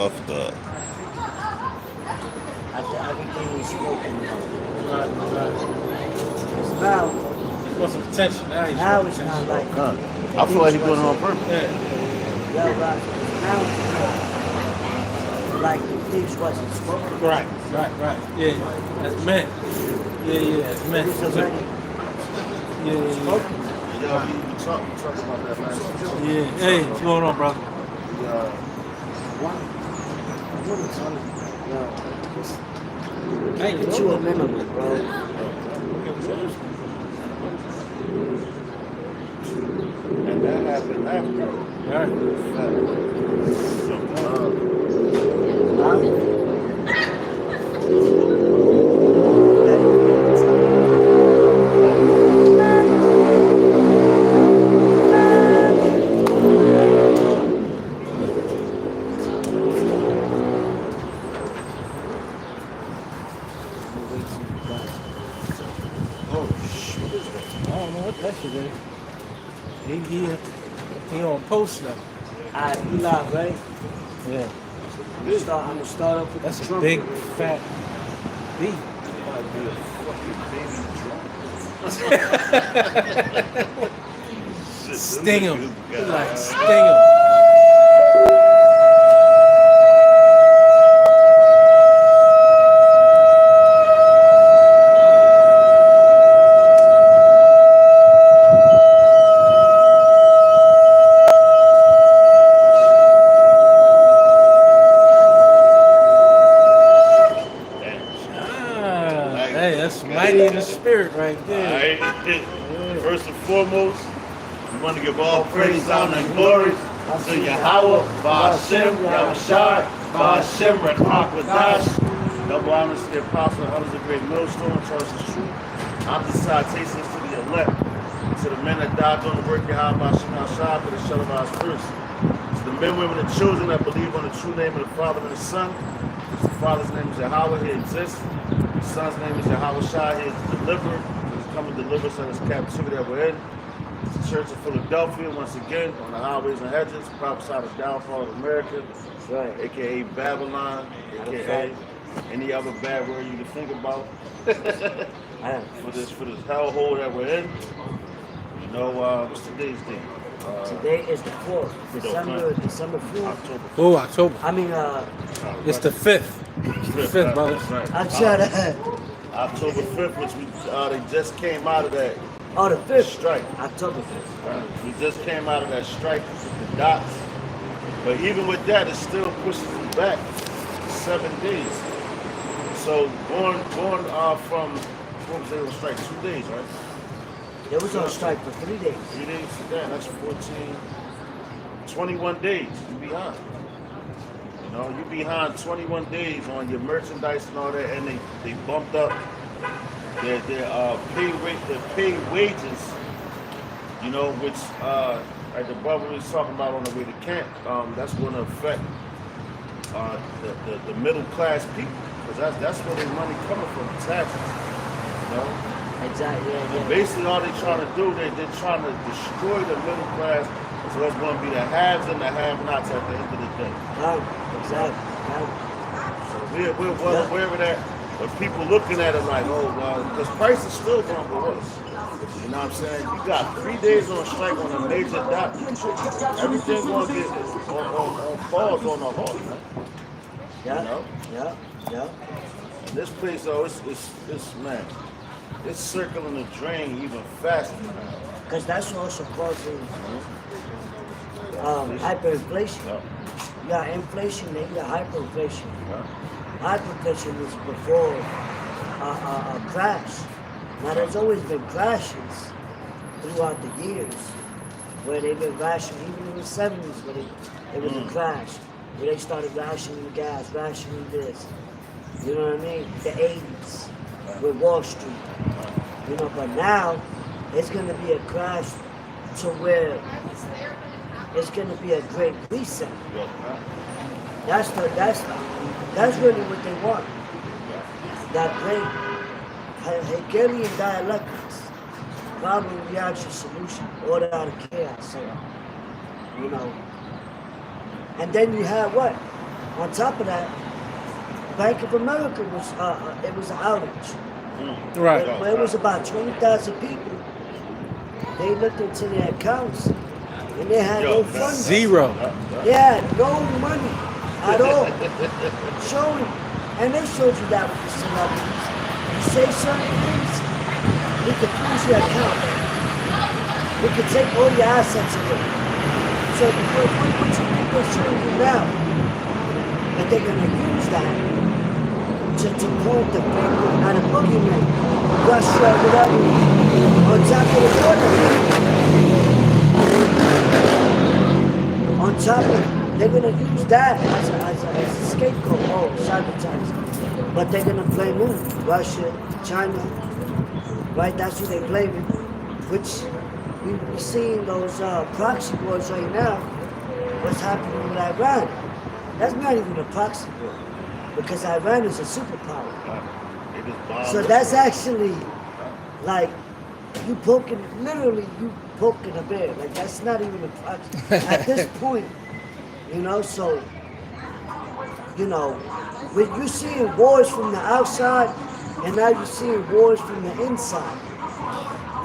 After After everything is spoken Right, right. because now, Want some attention. now it's not like huh? I feel like he's doing it on purpose. Yeah. yeah, right. Because now it's not like the things wasn't spoken. Right, right. Yeah. That's meant. Yeah, that's meant. It's already Yeah. spoken. Yeah, we talked about that last week. Yeah. Hey, what's going on, brother? I wouldn't tell him, just Thank put you a minimum, bro. And that happened after. Right. Huh? Oh, shit, what is that? I don't know what that shit is. He on post now. Alright, we live, right? Yeah. I'm gonna start off with That's the a trumpet. big fat beat. Might be a fucking baby drum. Sting him. God. Like sting him. Hey, that's mighty in the spirit right there. Alright. First and foremost, we want to give all praise, honor, and glory to Yahweh, Ba'ashem, Yahushai, Ba'ashem, Rekha, double honors to the apostle, honors of great millstone, Charles the truth. I'm the citations to the elect, to the men that died on the work of Yahweh, Ba'ashem, Yahushai, for the shed of our spirits. To the men, women, and children that believe on the true name of the Father and the Son. The Father's name is Yahweh, he exists. The Son's name is Yahweh Shai, he is delivered. He's come to deliver us out of this captivity that we're in. It's the Church of Philadelphia, once again, on the highways and hedges, prophesy the downfall of America, That's right. aka Babylon, aka any other bad word you can think about for this hellhole that we're in. You know, what's today's date? Today is the 4th, December 4th. October Oh, October. I mean, It's the 5th. It's the 5th, brother. That's right. I'm sure that. October 5th, which they just came out of that Oh, the 5th. strike. October 5th. We just came out of that strike with the dots. But even with that, it still pushes us back 7 days. So going from, what was it on strike? 2 days, right? They was on strike for 3 days. 3 days, yeah, that's 14, 21 days. You behind. You know, you behind 21 days on your merchandise and all that, and they bumped up their pay wages, you know, which like the brother was talking about on the way to camp, that's going to affect the middle class people, because that's where their money coming from, the taxes, you know. Exactly. And Yeah. basically all they're trying to do, they're trying to destroy the middle class, so it's going to be the haves and the have-nots at the end of the day. Right. Exactly. Right. So we're well aware of that, but people looking at it like, oh, well, because price is still going to go up. You know what I'm saying? You got 3 days on strike on a major dot. Everything going to get on pause on the halt, man. Yeah. You know? Yeah. And this place, though, it's man, it's circling the drain even faster, man. Because that's also causing hyperinflation. Yeah. You got inflation, then you got hyperinflation. Yeah. Hyperinflation is before a crash. Now there's always been crashes throughout the years where they've been rationing, even in the 70s where it was a crash, where they started rationing gas, rationing this. You know what I mean? The 80s with Wall Street. You know, but now it's gonna be a crash to where it's gonna be a great reset. That's really what they want. That great Hegelian dialectics, problem, reaction, solution, order out of chaos. So, you know. And then you have what? On top of that, Bank of America was it was an outage. Right. Where it was about 20,000 people. They looked into their accounts and they had no funds. Zero. They had no money at all. Showing, and they showed you that with the celebrities. You say certain things, we could freeze your account. We could take all your assets away. So what you think they're showing you now? But they're going to use that to point the finger at a boogeyman, Russia, whatever, on top of the border. On top of it, they're going to use that as a scapegoat, sabotage. But they're going to blame who? Russia, China, right? That's who they blame it. Which we're seeing those proxy wars right now. What's happening with Iran? That's not even a proxy war. Because Iran is a superpower. So that's actually like you literally poking a bear. Like that's not even a proxy. At this point, so, when you're seeing wars from the outside and now you're seeing wars from the inside.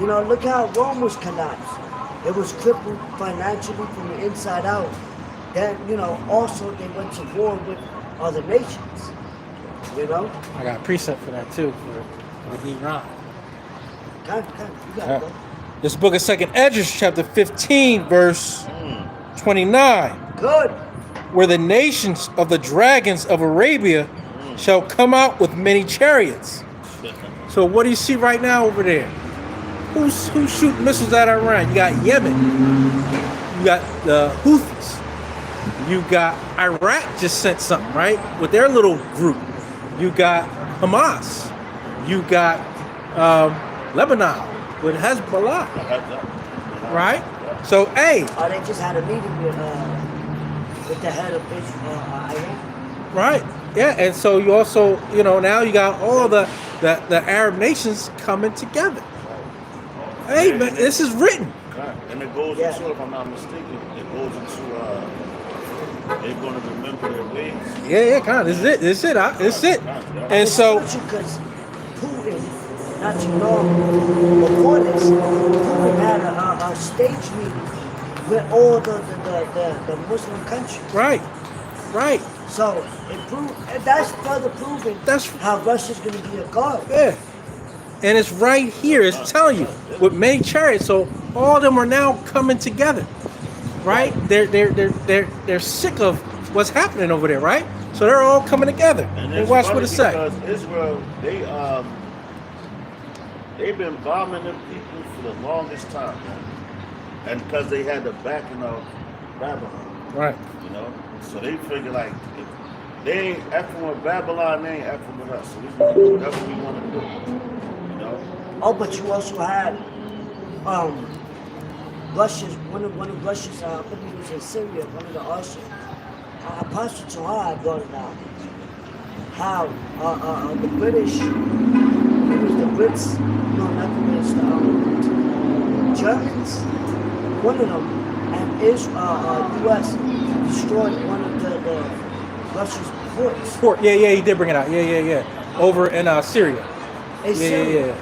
Look how Rome was collapsed. It was crippled financially from the inside out. Then, also they went to war with other nations. I got a precept for that too, for Iran. You got it, bro. This book of 2nd Esdras, chapter 15, verse 29. Good. Where the nations of the dragons of Arabia shall come out with many chariots. So what do you see right now over there? Who's shooting missiles at Iran? You got Yemen. You got the Houthis. You got Iraq just sent something, right? With their little group. You got Hamas. You got Lebanon with Hezbollah. Right? So, hey. Oh, they just had a meeting with the head of Iran. Right. Yeah, and so you also, now you got all the Arab nations coming together. Hey, man, this is written. And it goes into, if I'm not mistaken, it goes into, they're going to remember their ways. Yeah, kind of. This is it. And so, because Putin, not too long before this, Putin had a stage meeting with all the Muslim countries. Right. So it proved, that's further proving how Russia's going to be a god. Yeah. And it's right here. It's telling you with many chariots. So all of them are now coming together, right? They're sick of what's happening over there, right? So they're all coming together. And watch what it says. Because Israel, they've been bombing them people for the longest time, man. And because they had the backing of Babylon, right? So they figure like if they ain't effing with Babylon, they ain't effing with us. So we're gonna do whatever we want to do. Oh, but you also had Russia's one of Russia's I believe it was in Syria, one of the archers, Apostle Tahar brought it out. How the British, it was the Brits, no, not the Brits, the Germans, one of them, and U.S. destroyed one of the Russia's ports. Yeah, he did bring it out. Yeah. Over in Syria. Yeah.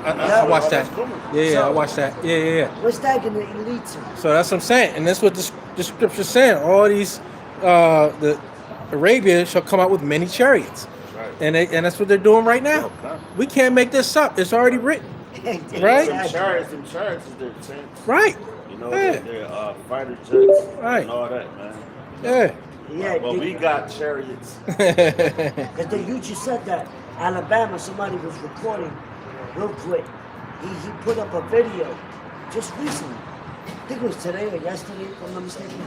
I watched that. I watched that. Yeah. What's that going to lead to? So that's what I'm saying, and that's what the scripture's saying. All these, the Arabia shall come out with many chariots, right. and that's what they're doing right now. We can't make this up. It's already written, right? Them chariots is their tanks. Right. They're fighter jets, right, and all that, man. Yeah. But we got chariots. Because you just said that. Alabama, somebody was recording real quick. He put up a video just recently. I think it was today or yesterday, if I'm not mistaken.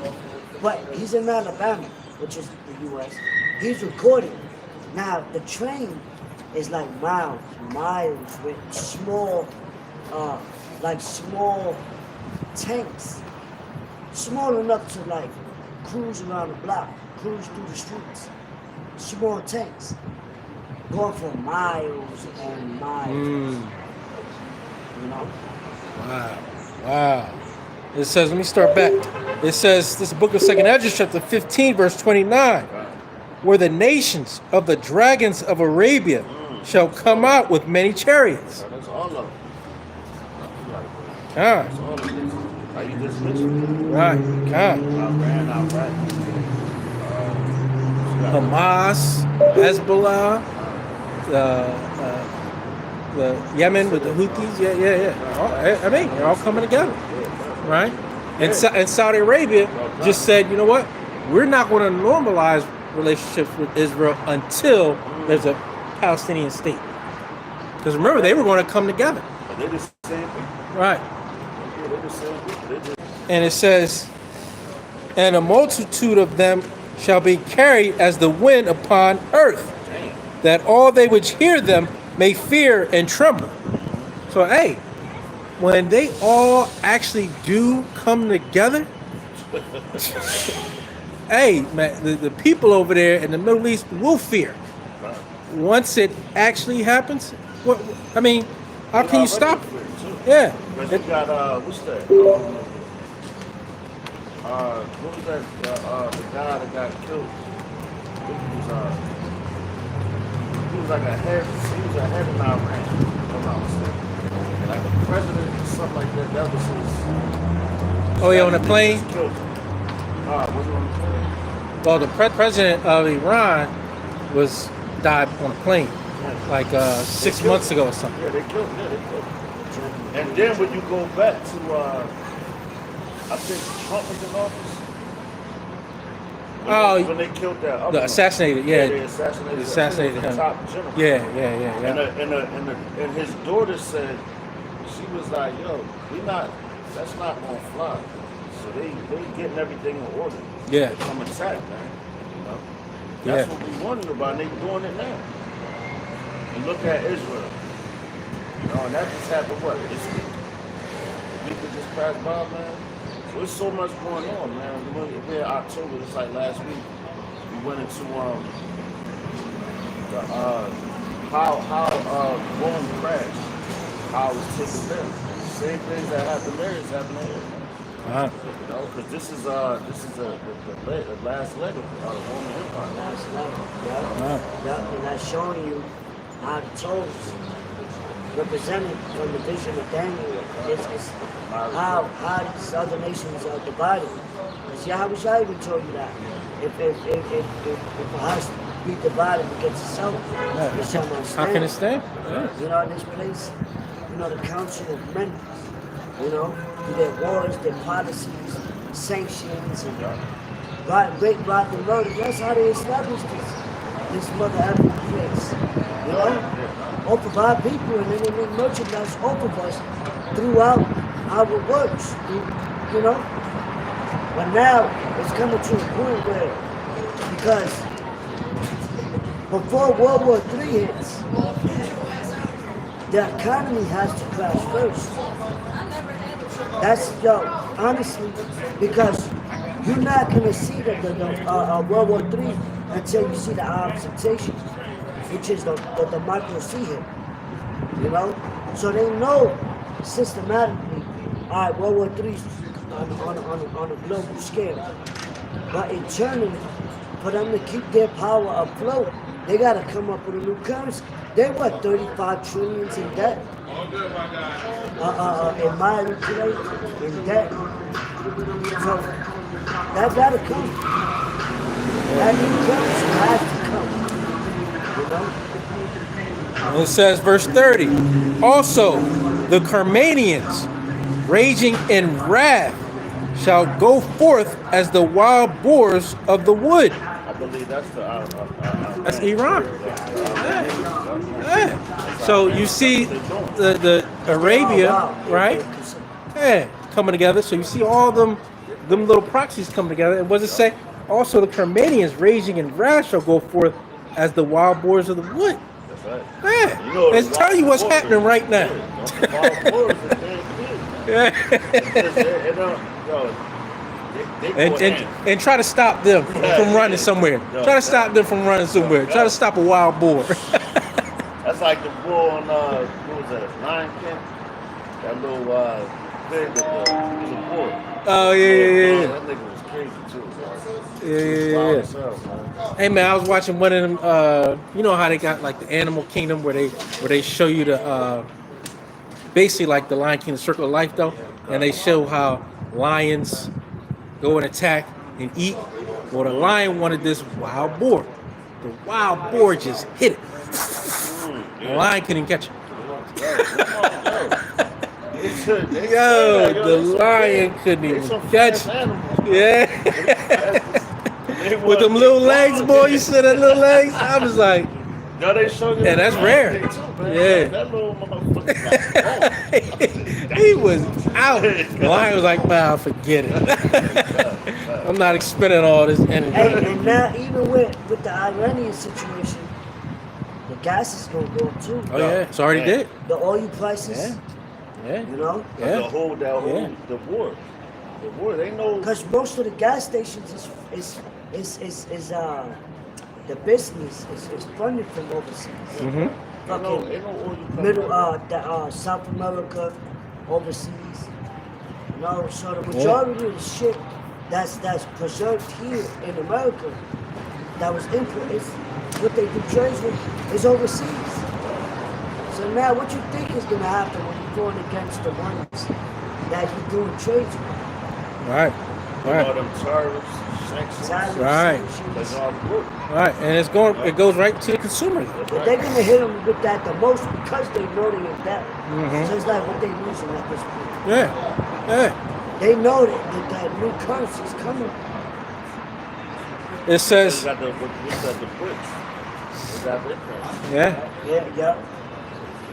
But he's in Alabama, which is the U.S. He's recording. Now, the train is like miles with small tanks. Small enough to like cruise around the block, cruise through the streets. Small tanks. Going for miles and miles. Wow. It says, let me start back. It says, this book of 2nd Esdras, chapter 15, verse 29. where the nations of the dragons of Arabia shall come out with many chariots. So that's all of them. Ah, That's all of them. How you just mentioned? right. Ah. Iran, Iraq. Hamas, Hezbollah, the Yemen with the Houthis. Yeah. I mean, they're all coming together, right? And, and Saudi Arabia just said, you know what? We're not going to normalize relationships with Israel until there's a Palestinian state. Because remember, they were going to come together. But they're the same thing. Right. Yeah, they're the same thing. They're just, And it says, and a multitude of them shall be carried as the wind upon earth, that all they which hear them may fear and tremble. So, hey, when they all actually do come together, hey, man, the people over there in the Middle East will fear. Once it actually happens, what? I mean, how can you stop it? Yeah. but you got, what's that? What was that? The guy that got killed. He was like a head. He was a head in Iran. If I'm not mistaken. Like a president or something like that. That was his. Oh, yeah, on the plane? Was killed. Was it on the plane? Well, the president of Iran died on a plane, like 6 months ago or something. Yeah, they killed him. Yeah, they killed him. And then when you go back to, I think Trump was in office. When they killed that other the assassinated, yeah. they assassinated, Assassinated the him. top general. Yeah. And his daughter said, she was like, yo, that's not gonna fly. So they getting everything in order. Yeah. To come attack, man. You know? Yeah. That's what we wondering about, and they doing it now. And look at Israel. You know, and that just happened what? This week? We could just pass by, man. So there's so much going on, man. We're in October, it's like last week. We went into the how Rome crashed, how it was taken down. The same things that happened there is happening here. Uh-huh. You know, because this is the last leg of the Roman Empire. Last level. Yeah. And that's showing you how the toes represented from the vision of Daniel is how these other nations are divided. See, how was I even told you that? If a house be divided against itself, it shall not stand. How can it stand? Yeah. You know, in this place, you know, the council of men, you know, their wars, their policies, sanctions, and great rock and roll. That's how they established this mother African place. You know? Off of our people, and then they merchandise off of us throughout our works. You know? But now it's coming to a point where, because before World War III hits, the economy has to crash first. That's, honestly, because you're not going to see the World War III until you see the Arab sensation, which is the democracy here. You know? So they know systematically, all right, World War III on a global scale. But internally, for them to keep their power afloat, they got to come up with a new currency. They what, 35 trillions in debt? In Mali today, in debt. So that got to come. That new currency has to come. You know? It says, verse 30, also the Carmanians, raging in wrath, shall go forth as the wild boars of the wood. I believe that's That's Iran. Yeah. So you see the Arabia, right? Yeah, coming together. So you see all them little proxies coming together. And what does it say? Also the Carmanians, raging in wrath, shall go forth as the wild boars of the wood. That's right. Yeah. You know, It's telling you what's happening right now. And try to stop them from running somewhere. Try to stop them from running somewhere. Try to stop a wild boar. That's like the bull on what was that? Lion King. That little thing with the bull. Oh yeah. That nigga was crazy too. Yeah. Wild as hell, man. Hey man, I was watching one of them. You know how they got like the Animal Kingdom where they show you the basically like the Lion King, the Circle of Life though, and they show how lions go and attack and eat. Well, the lion wanted this wild boar. The wild boar just hit it. The lion couldn't catch it. Yo, the lion couldn't even catch it. Yeah. With them little legs, boy, you see that little legs? I was like, No, they show you. Yeah, that's rare. Yeah. That little motherfucker. he was out. The lion was like, "Nah, forget it. I'm not expending all this energy." Hey, and now even with the Iranian situation, the gas is gonna go up too. Oh yeah, it's already did. The oil prices, Yeah. you know, Yeah. The war. They know. because most of the gas stations is the business is funded from overseas. Mm-hmm. Fucking Ain't no oil coming middle out. South America, overseas. You know, so the majority of the shit that's preserved here in America that was imported is what they do trades with is overseas. So now what you think is gonna happen when you're going against the ones that you're doing trades with? Right. All Right. them tariffs, sanctions. Tariffs, Right. sanctions. That's all good. Right. And it goes right to the consumer. But they're gonna hit them with that the most because they know they're in debt. Mhm. So it's like what they losing at this point. Yeah. Yeah. They know that new currency is coming. It They says, got the bricks. They got their currency. yeah. Yeah.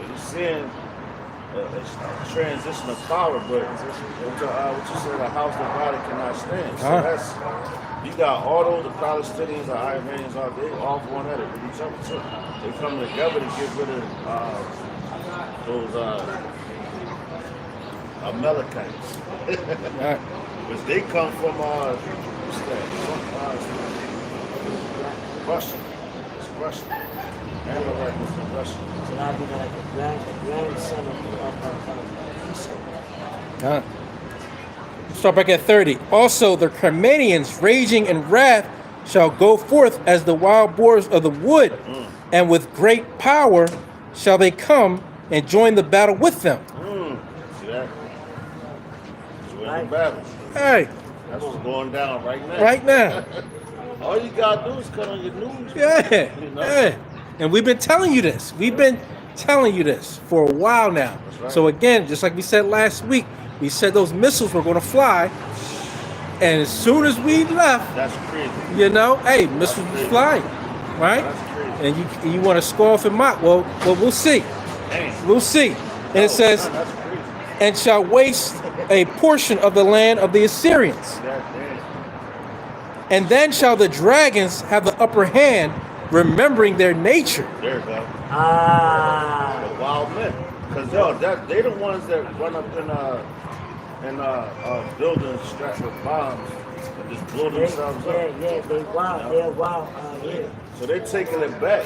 You're seeing a transition of power, but what you said, a house divided cannot stand. So Uh-huh. that's, you got all those, the Palestinians, the Iranians, they all going at it with each other too. They come together to get rid of those Amalekites. Right. Which they come from, what's that? Russia. It's Russia. Amalek is from Russia. So that'll be like a grandson of Esau. Huh. Start back at 30. Also, the Carmanians, raging in wrath, shall go forth as the wild boars of the wood, and with great power shall they come and join the battle with them. See that? Join the Right. battle. Hey, That's what's going down right now. right now. All you gotta do is cut on your news. Yeah, You know? yeah. And we've been telling you this. We've been telling you this for a while now. That's right. So again, just like we said last week, we said those missiles were going to fly, and as soon as we left, That's crazy. you know, hey, missiles was flying, right? That's crazy. And you want to scoff and mock? Well, we'll see. Damn. We'll see. And it says, That's crazy. and shall waste a portion of the land of the Assyrians. That damn. And then shall the dragons have the upper hand, remembering their nature. There you go. Ah. The wild men. Cause they the ones that run up in buildings strapped with bombs and just blow themselves up. Yeah, they wild. They're wild. Yeah. So they're taking it back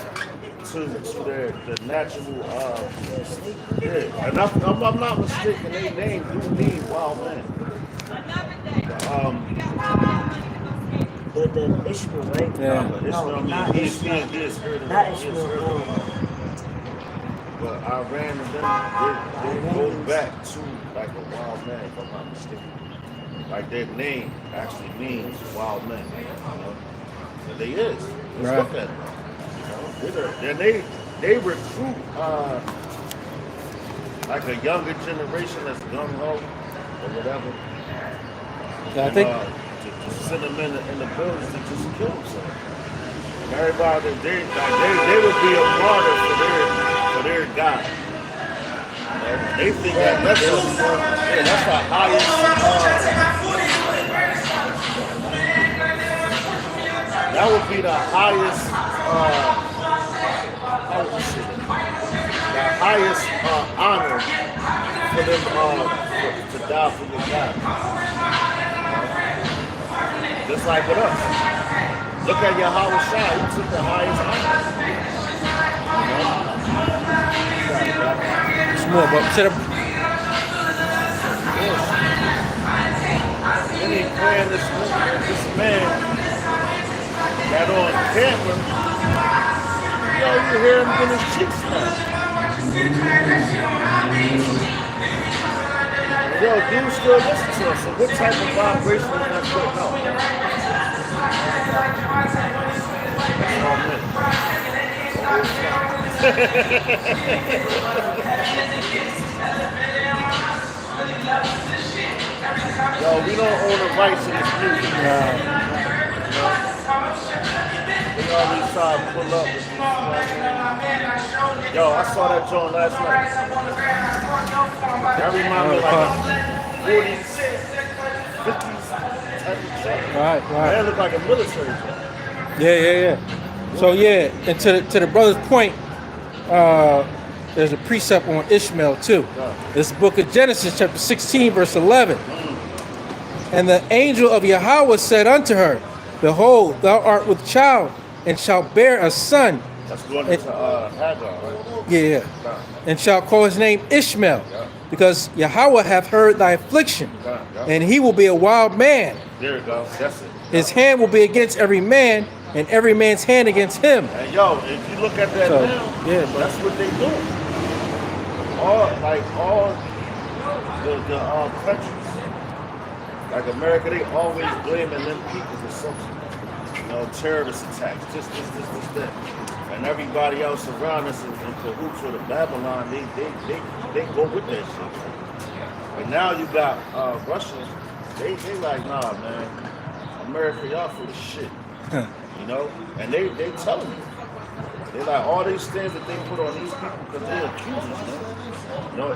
to their natural. Yeah, and I'm not mistaken. They name do mean wild men. The Ishmael, right? Yeah. Ishmael, not he Ishmael. is heard of Not it. He is Ishmael. heard of it. But Iran and them, they go back to like a wild man, if I'm not mistaken. Like their name actually means wild man. You know? And they is. Let's Right. look at them. You know? And they recruit like a younger generation that's gung ho or whatever. Yeah, I And, think to send them in the buildings to just kill themselves. And everybody, they would be a martyr for their God. You know, they think that's the highest. That would be the highest. How would you say that? The highest honor for them to die for your God. Just like with us. Look at Yahweh Shai, he took the highest honor. it's more, but instead of Then he praying this man That on camera, you hear him get his cheeks smashed. Yo, dude still listen to us. So what type of vibration is that putting out? That's all me. Yo, we don't own the rights to this music. They always try to pull up with this. Yo, I saw that joint last night. That reminds me of like a 40s, 50s type of joint. Right. That look like a military joint. Yeah. So yeah, and to the brother's point, there's a precept on Ishmael too. This book of Genesis, chapter 16, verse 11. And the angel of Yahweh said unto her, Behold, thou art with child, and shalt bear a son. That's going into Hagar, right? Yeah. And shall call his name Ishmael, because Yahweh hath heard thy affliction, and he will be a wild man. There you go. That's it. His hand will be against every man, and every man's hand against him. And yo, if you look at that So, now, yeah, bro. that's what they do. All the countries, like America, they always blaming them people for something. You know, terrorist attacks, this, that. And everybody else around us in cahoots with Babylon, they go with that shit. But now you got Russians, they like, nah, man, America, y'all full of shit. You know, and they telling you. They like all these things that they put on these people because they're accusers, man. You know,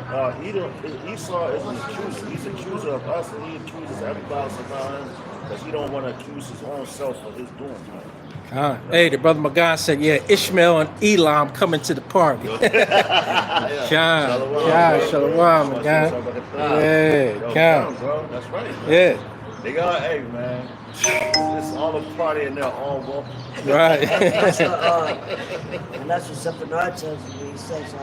Esau is an accuser. He's an accuser of us, and he accuses everybody else around him because he don't want to accuse his own self of his doing, man. Hey, the brother Magan said, yeah, Ishmael and Elam coming to the party. Shalom, Magan. Yeah, bro. That's right, man. Yeah. They got, hey, man. It's all a party and they're all welcome. Right. And that's what Zephaniah tells me. He says,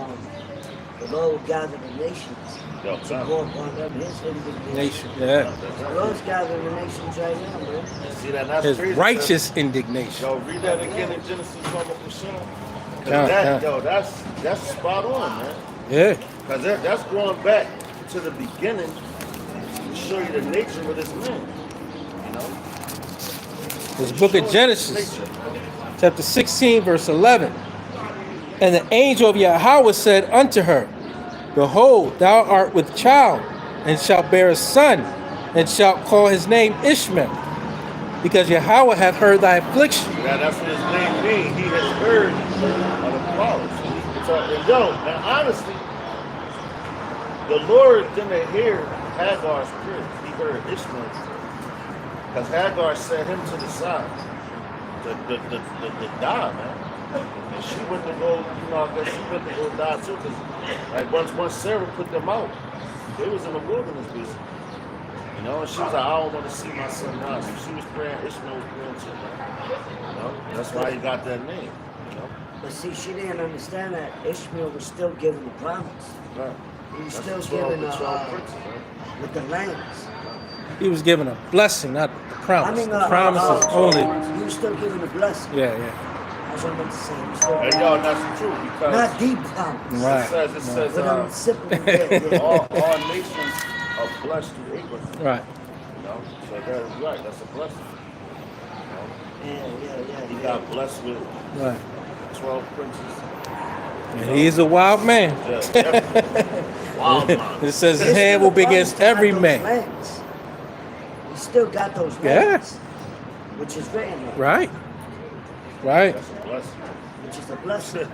the Lord will gather the nations to go upon them his indignation. Nation, yeah. The Lord's gathering the nations right now, man. See that? That's His crazy, righteous man. indignation. Yo, read that again in Genesis 1%. Yeah. Yo, that's spot on, man. Yeah. Because that's going back to the beginning to show you the nature of this man. You know? This book of Genesis, chapter 16, verse 11. And the angel of Yahweh said unto her, Behold, thou art with child, and shalt bear a son, and shalt call his name Ishmael, because Yahweh hath heard thy affliction. Yeah, that's what his name means. He has heard of the flowers. So, and honestly, the Lord didn't hear Hagar's prayer. He heard Ishmael's prayer. Because Hagar set him to the side to die, man. And she went to go, I guess she went to go die too. Cause like once Sarah put them out, they was in the wilderness basically. You know, and she was like, I don't want to see my son die. So she was praying, Ishmael was praying too, man. You know, that's why he got that name. You know? But see, she didn't understand that Ishmael was still given the promise. Right. He was That's still given princes, man. with the lands. He was given a blessing, not the promise. I mean, the promise is only. He was still given a blessing. Yeah. That's what I meant to say. He was still And y'all, that's true because not the promise. Right. it says But I'm simple. Yeah. all nations are blessed through Abraham. Right. You know, so that's right. That's a blessing. You know? Yeah. He got blessed with Right. 12 princes. And he's a wild man. Yeah, definitely. Wild man. It says his hand will be against every man. Lands. He still got those Yeah. lands, which is written, Right. Right. That's a blessing. which is a blessing.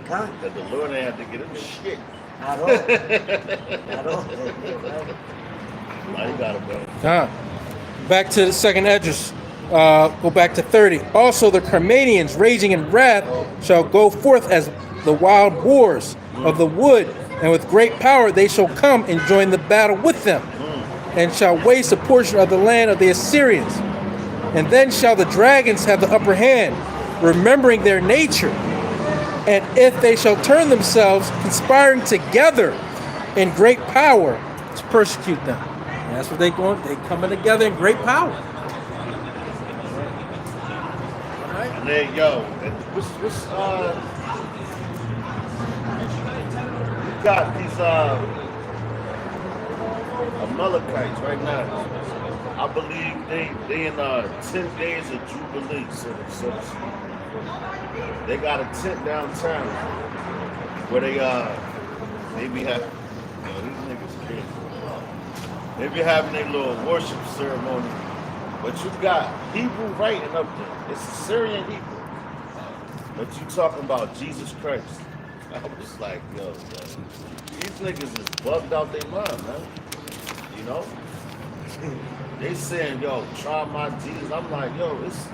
Kind. That the Lord ain't have to get him shit. At all. At all. Right? Now you got it, bro. Back to the second address. Go back to 30. Also the Carmanians raging in wrath shall go forth as the wild boars of the wood, and with great power they shall come and join the battle with them, and shall waste a portion of the land of the Assyrians. And then shall the dragons have the upper hand, remembering their nature. And if they shall turn themselves, conspiring together in great power to persecute them. And that's what they going. They coming together in great power. All right. And they, yo, and you got these Amalekites right now. I believe they in 10 days of Jubilee, so they got a tent downtown where they be having, these niggas crazy. They be having their little worship ceremony, but you got Hebrew writing up there. It's Syrian Hebrew, but you talking about Jesus Christ. I was like, yo, these niggas is bugged out their mind, man. You know? They saying, yo, try my Jesus. I'm like, yo, it's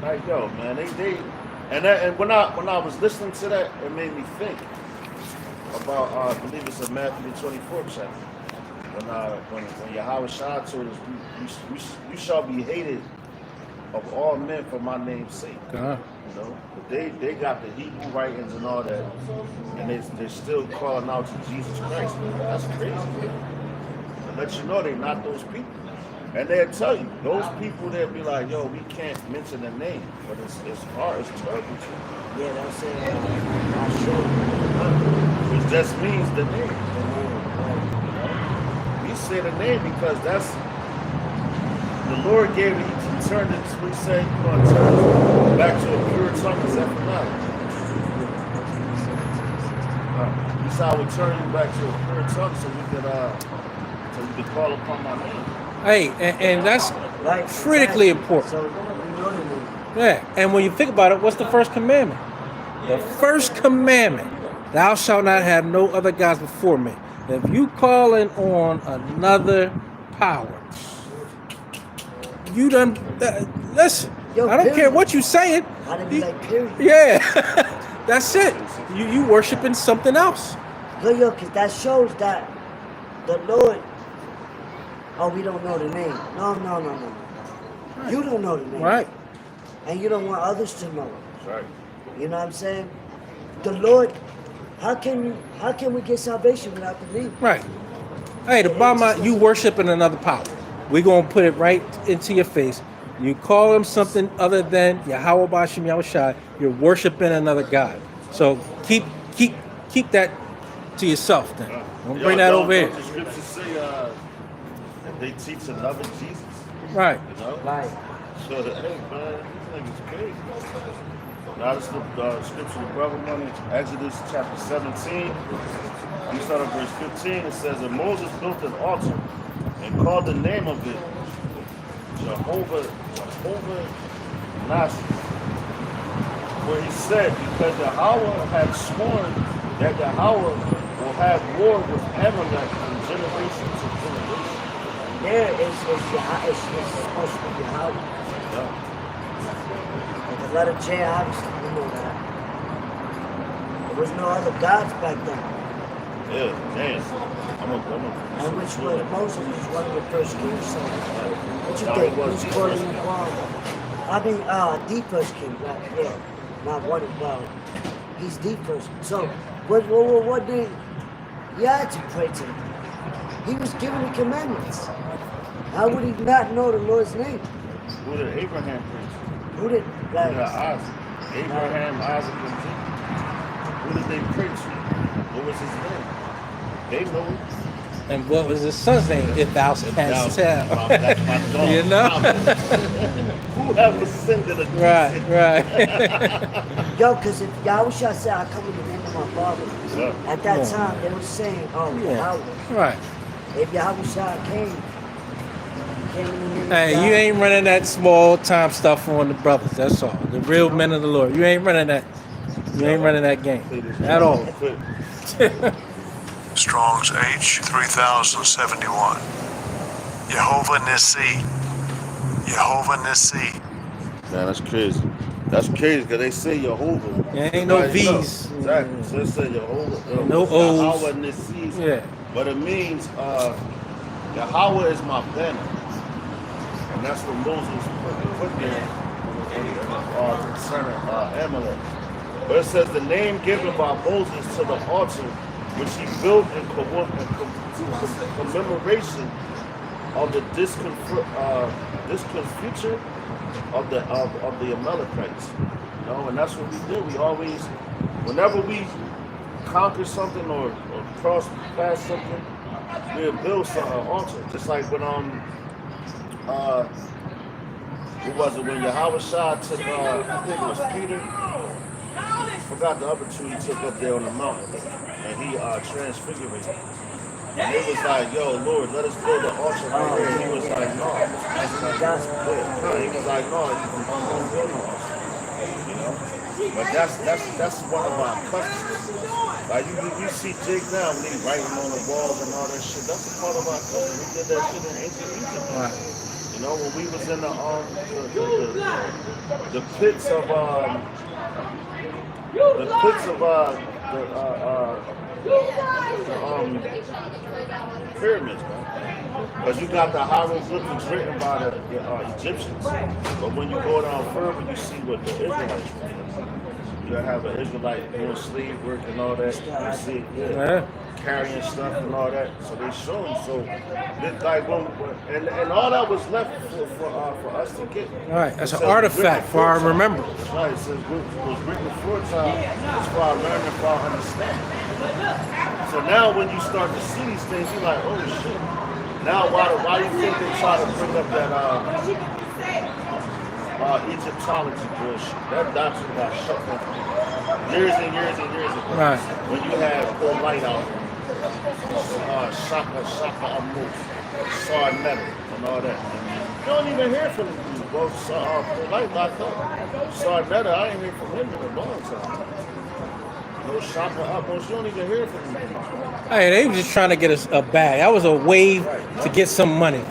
like, yo, man, they and when I was listening to that, it made me think about I believe it's in Matthew the 24th chapter. When Yahweh Shah told us, you shall be hated of all men for my name's sake. God. You know, but they got the Hebrew writings and all that, and they're still calling out to Jesus Christ. Man. That's crazy. To let you know they're not those people. And they'll tell you, those people, they'll be like, yo, we can't mention the name, but it's hard, it's terrible. Yeah, that's it. I should. Which just means the name. We say the name because that's the Lord gave it. He turned it. We say you're going to turn it back to a pure tongue. Is that from now? He said I would turn you back to a pure tongue so you could call upon my name. Hey, and that's Right, critically exactly. important. So we know the name. Yeah, and when you think about it, what's the first commandment? The first commandment, thou shalt not have no other gods before me. If you calling on another power, you done, listen, Yo, I don't care period. what you saying. How to be like, period. Yeah, that's it. You worshiping something else. Yo, because that shows that the Lord, oh, we don't know the name. No. You don't know the name. Right. And you don't want others to know it. That's right. You know what I'm saying? The Lord, how can we get salvation without the name? Right. Hey, the bottom line, you worshiping another power. We're going to put it right into your face. You call him something other than Yahweh Bashim Yahushai, you're worshiping another God. So keep that to yourself then. Don't bring that over here. The scriptures say that they teach another Jesus. Right. You know? Right. So, hey, man, these niggas crazy. Now, this is the scripture, the brother money, Exodus chapter 17. You start at verse 15. It says, and Moses built an altar and called the name of it Jehovah Nasi. Where he said, because Yahweh had sworn that Yahweh will have war with Amalek from generation to generation. There it's supposed to be Yahweh. Yeah. Like the letter J, obviously, we know that. There was no other gods back then. Yeah, damn. And which was Moses was one of the first kings. So what you No, think? he was Who's the calling first him wrong? I mean, the first king, right? Yeah, not one of well, he's the first. So what did he had to pray to him? He was given the commandments. How would he not know the Lord's name? Who did Abraham preach? Who did Who like? did Isaac? Abraham, Isaac, and Jacob. Who did they preach? What was his name? They know it. And what was his son's name? If thou canst That's tell. my dog. You know? Whoever sinned in a Right. Yo, because if Yahushua said, I come in the name of my Father, Yeah. at that Yeah. time they were saying, oh, Yeah. Yahweh. Right. If Yahushua came in the name of Hey, God, you ain't running that small time stuff on the brothers. That's all. The real men of the Lord. You ain't running that. You ain't running that game at all. Strong's H 3071. Jehovah Nissi. Jehovah Nissi. Man, that's crazy. That's crazy because they say Jehovah. There ain't no Right, you know. V's. Exactly. So they say Jehovah. No it's O's. Yahweh Nissi. Yeah. But it means Yahweh is my banner. And that's what Moses put there concerning Amalek. But it says the name given by Moses to the altar, which he built in commemoration of the discomfiture of the Amalekites. You know, and that's what we do. We always, whenever we conquer something or cross past something, we'll build some altar. Just like when who was it when Yahweh Shah took I think it was Peter. Forgot the other two he took up there on the mountain, and he transfigured. And it was like, yo, Lord, let us build an altar right here. And he was like, no. He was like, no, you don't build no altar. You know? But that's one of our customs. Like you see Jake now, when he's writing on the walls and all that shit. That's a part of our custom. We did that shit in ancient Egypt. Right. You know, when we was in the pits of pyramids, man. Because you got the hieroglyphics written by the Egyptians. But when you go down further, you see what the Israelites were. You have an Israelite doing slave work and all that. You see, carrying stuff and all that. So they show you. So it's like and all that was left for us to get. Right, that's an artifact for our remembrance. That's right. It says it was written before time. It's for our learning, for our understanding. So now when you start to see these things, you're like, oh shit. Now why do you think they try to bring up that Egyptology bullshit? That doctrine got shut down years and years and years ago. Right. When you had Paul Light out, Shaka Amut, Sarnetta, and all that. You don't even hear from them. Well, Paul Light locked up. Sarnetta, I ain't hear from him in a long time. No Shaka Amut, you don't even hear from them. Hey, they were just trying to get us a bag. That was a wave to get some money.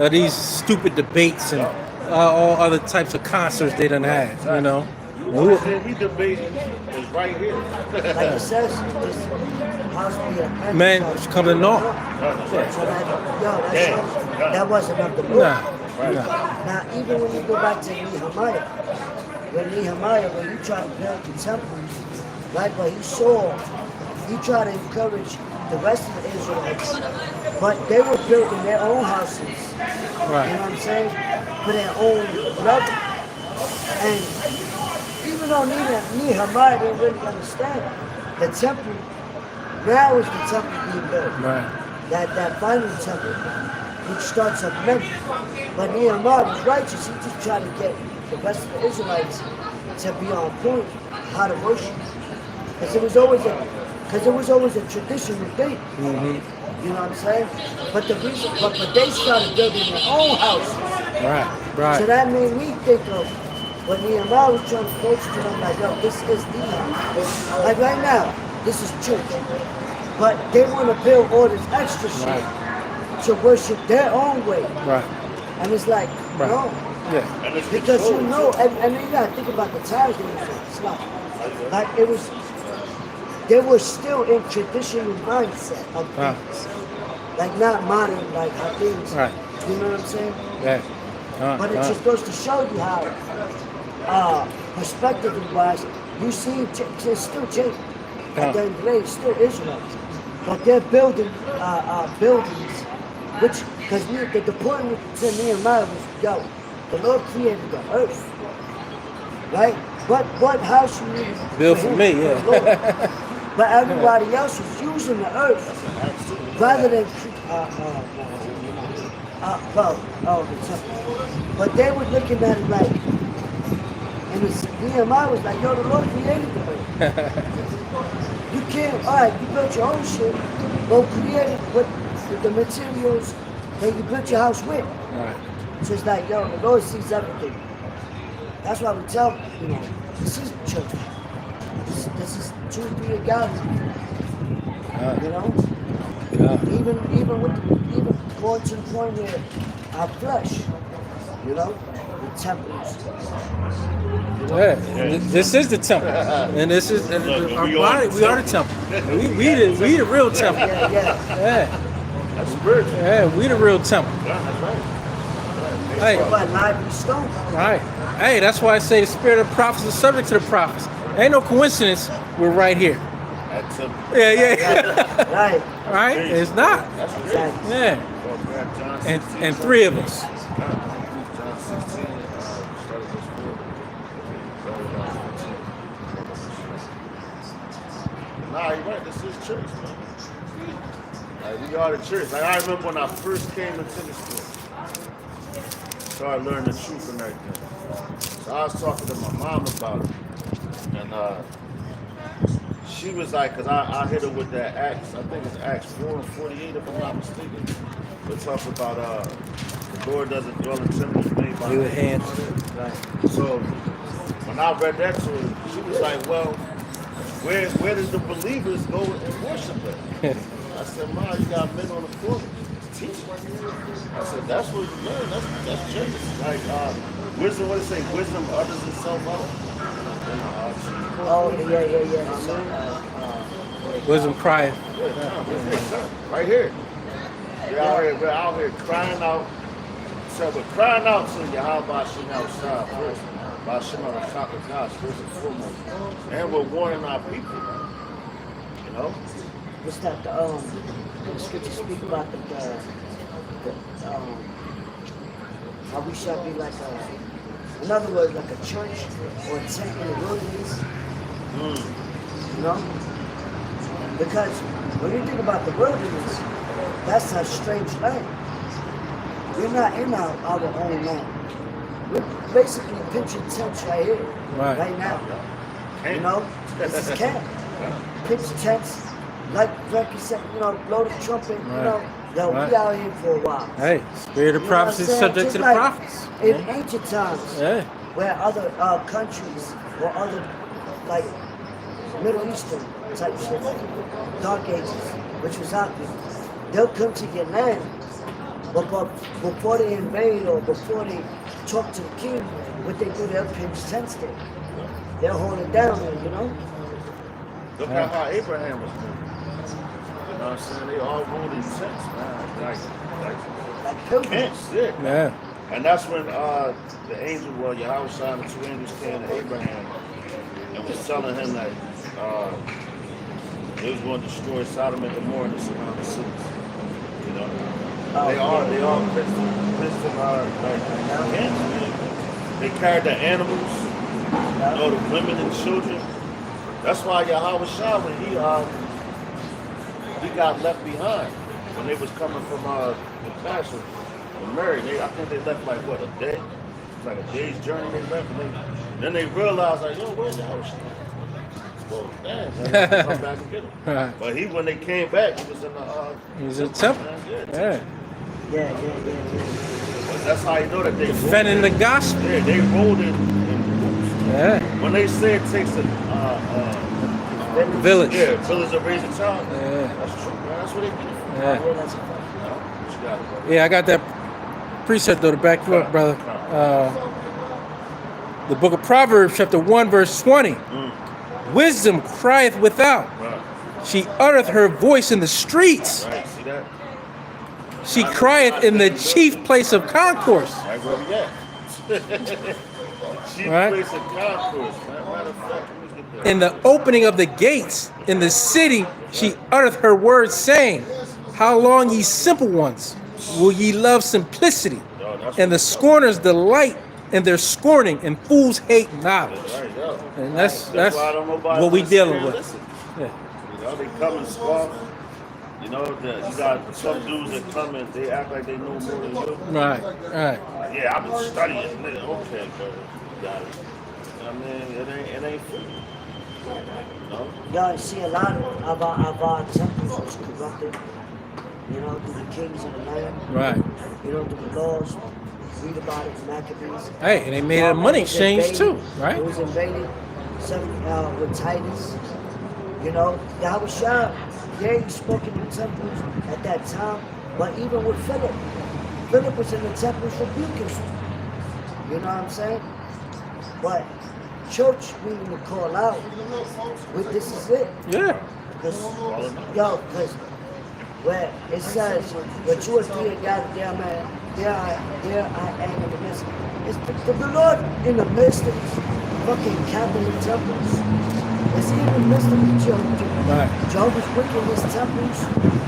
These stupid debates and all other types of concerts they done had, you know. We debate is right here. Like it says, this house be a Man, it's coming north. So that wasn't of the book. Nah. Now, even when you go back to Nehemiah, when he tried to build the temple, right, but he tried to encourage the rest of the Israelites, but they were building their own houses. Right. You know what I'm saying? For their own level. And even though Nehemiah didn't really understand, the temple, now is the temple being built. Right. That final temple, which starts up Memphis. But Nehemiah was righteous. He just tried to get the rest of the Israelites to be on point, how to worship. Because it was always a traditional thing. Mm-hmm. You know what I'm saying? But they started building their own houses. Right. So that made me think of when Nehemiah was trying to coach to them, like, yo, this is the house. Like right now, this is church. But they want to build all this extra shit to worship their own way. Right. And it's like, no. Yeah. Because you know, and you gotta think about the times they was in. It's like it was, they were still in traditional mindset of things. Like not modern, like how things, you know what I'm saying? Yeah. But it just goes to show you how, perspective-wise, you see it's still Jacob. At the end of the day, it's still Israel. But they're building buildings, which, because the point to Nehemiah was, yo, the Lord created the earth, right? What house you need build for me, yeah. But everybody else was using the earth rather than the temple. But they were looking at it like, and Nehemiah was like, yo, the Lord created the earth. You can't, all right, you built your own shit, but create it with the materials that you built your house with. Right. So it's like, yo, the Lord sees everything. That's why we tell you know, this is church. This is true be a God. You know? Yeah. Even going to the point where our flesh, you know, the temples. Yeah, this is the temple, and this is our body. We are the temple. We the real temple. Yeah. That's spiritual. Yeah, we the real temple. That's right. Hey. Lively stone. Right. Hey, that's why I say the spirit of the prophets is subject to the prophets. Ain't no coincidence we're right here. That's simple. Yeah. Right. Right? It's not. That's exactly. Yeah. And three of us. John 16, Nah, you're right. This is church, man. Like, we are the church. Like, I remember when I first came into this place, started learning the truth and everything. So I was talking to my mom about it, and she was like, because I hit her with that Acts, I think it's Acts 4 and 48, if I'm not mistaken. It talks about the Lord doesn't dwell in temples made by With hands. Right. So when I read that to her, she was like, well, where does the believers go and worship at? I said, Ma, you got men on the floor teaching. I said, that's what you learn. That's church. Like wisdom, what does it say? Wisdom others and self out. Oh, yeah. Wisdom crieth. Right here. We're out here crying out. So we're crying out to Yahweh Hashem outside first. Hashem on the top of God, first and foremost. And we're warning our people. You know? What's that? The scripture speak about how we shall be like in other words, like a church or a tent in the wilderness. You know? Because when you think about the wilderness, that's a strange land. We're not in our own land. We're basically pitching tents right here, right now. You know? This is camp. Pitch tents. Like Frankie said, you know, blow the trumpet, you know, they'll be out here for a while. Hey, spirit of prophecy is subject Just to the like prophets. in ancient times, Yeah. where other countries or other, like, Middle Eastern type shit, Dark Ages, which was out there, they'll come to your land, but before they invade or before they talk to the king, what they do, they'll pitch tents there. They'll hold it down there, you know? Look at how Abraham was doing. You know what I'm saying? They all ruled in tents, man. Like pilgrims. Tents, Yeah. And that's when the angel, well, Yahweh and the two angels came to Abraham and was telling him that they was going to destroy Sodom and Gomorrah and the surrounding cities. You know? They all Christian like tents, man. They carried the animals, you know, the women and children. That's why Yahweh Shah, when he got left behind when they was coming from the castle and Mary. I think they left like what, a day? It's like a day's journey they left. Then they realized like, yo, where's Yahweh Shah? Well, damn, they had to come back and get him. Right. But when they came back, he was in the He was in the temple. Yeah. But that's how you know that they Defending the gospel. Yeah, they rolled in groups. Yeah. When they say it takes a Village. Yeah, village of raising child. Yeah. That's true, man. That's what they did. Yeah. Yeah, I got that precept though to back you up, brother. The book of Proverbs, chapter 1, verse 20. Wisdom crieth without. Right. She uttereth her voice in the streets. Right, see that? She crieth in the chief place of concourse. Right where we at. Chief Right. place of concourse, man. Matter of fact, let me get that. In the opening of the gates in the city, she uttereth her words, saying, how long, ye simple ones, will ye love simplicity? And the scorners delight in their scorning, and fools hate knowledge. Right, yo. And that's why I don't know about what we this dealing here. with. Listen, Yeah. you know, they come and scoff. You know, you got some dudes that come and they act like they know more than you. Right, right. Yeah, I've been studying. Okay, but you got it. I mean, it ain't free. You know? Y'all see a lot of our temples was corrupted, you know, through the kings of the land. Right. You know, through the laws. Read about it in Maccabees. Hey, and they made a money exchange too, right? It was invaded with Titus. You know, Yahweh Shah, yeah, he spoke in the temples at that time, but even with Philip was in the temples rebuking him. You know what I'm saying? But church meaning to call out, this is it. Yeah. Because where it says, where two or three are gathered there, man, there I am in the midst. It's the Lord in the midst of these fucking Catholic temples. It's in the midst of the children. Right. Jehovah's Witness temples,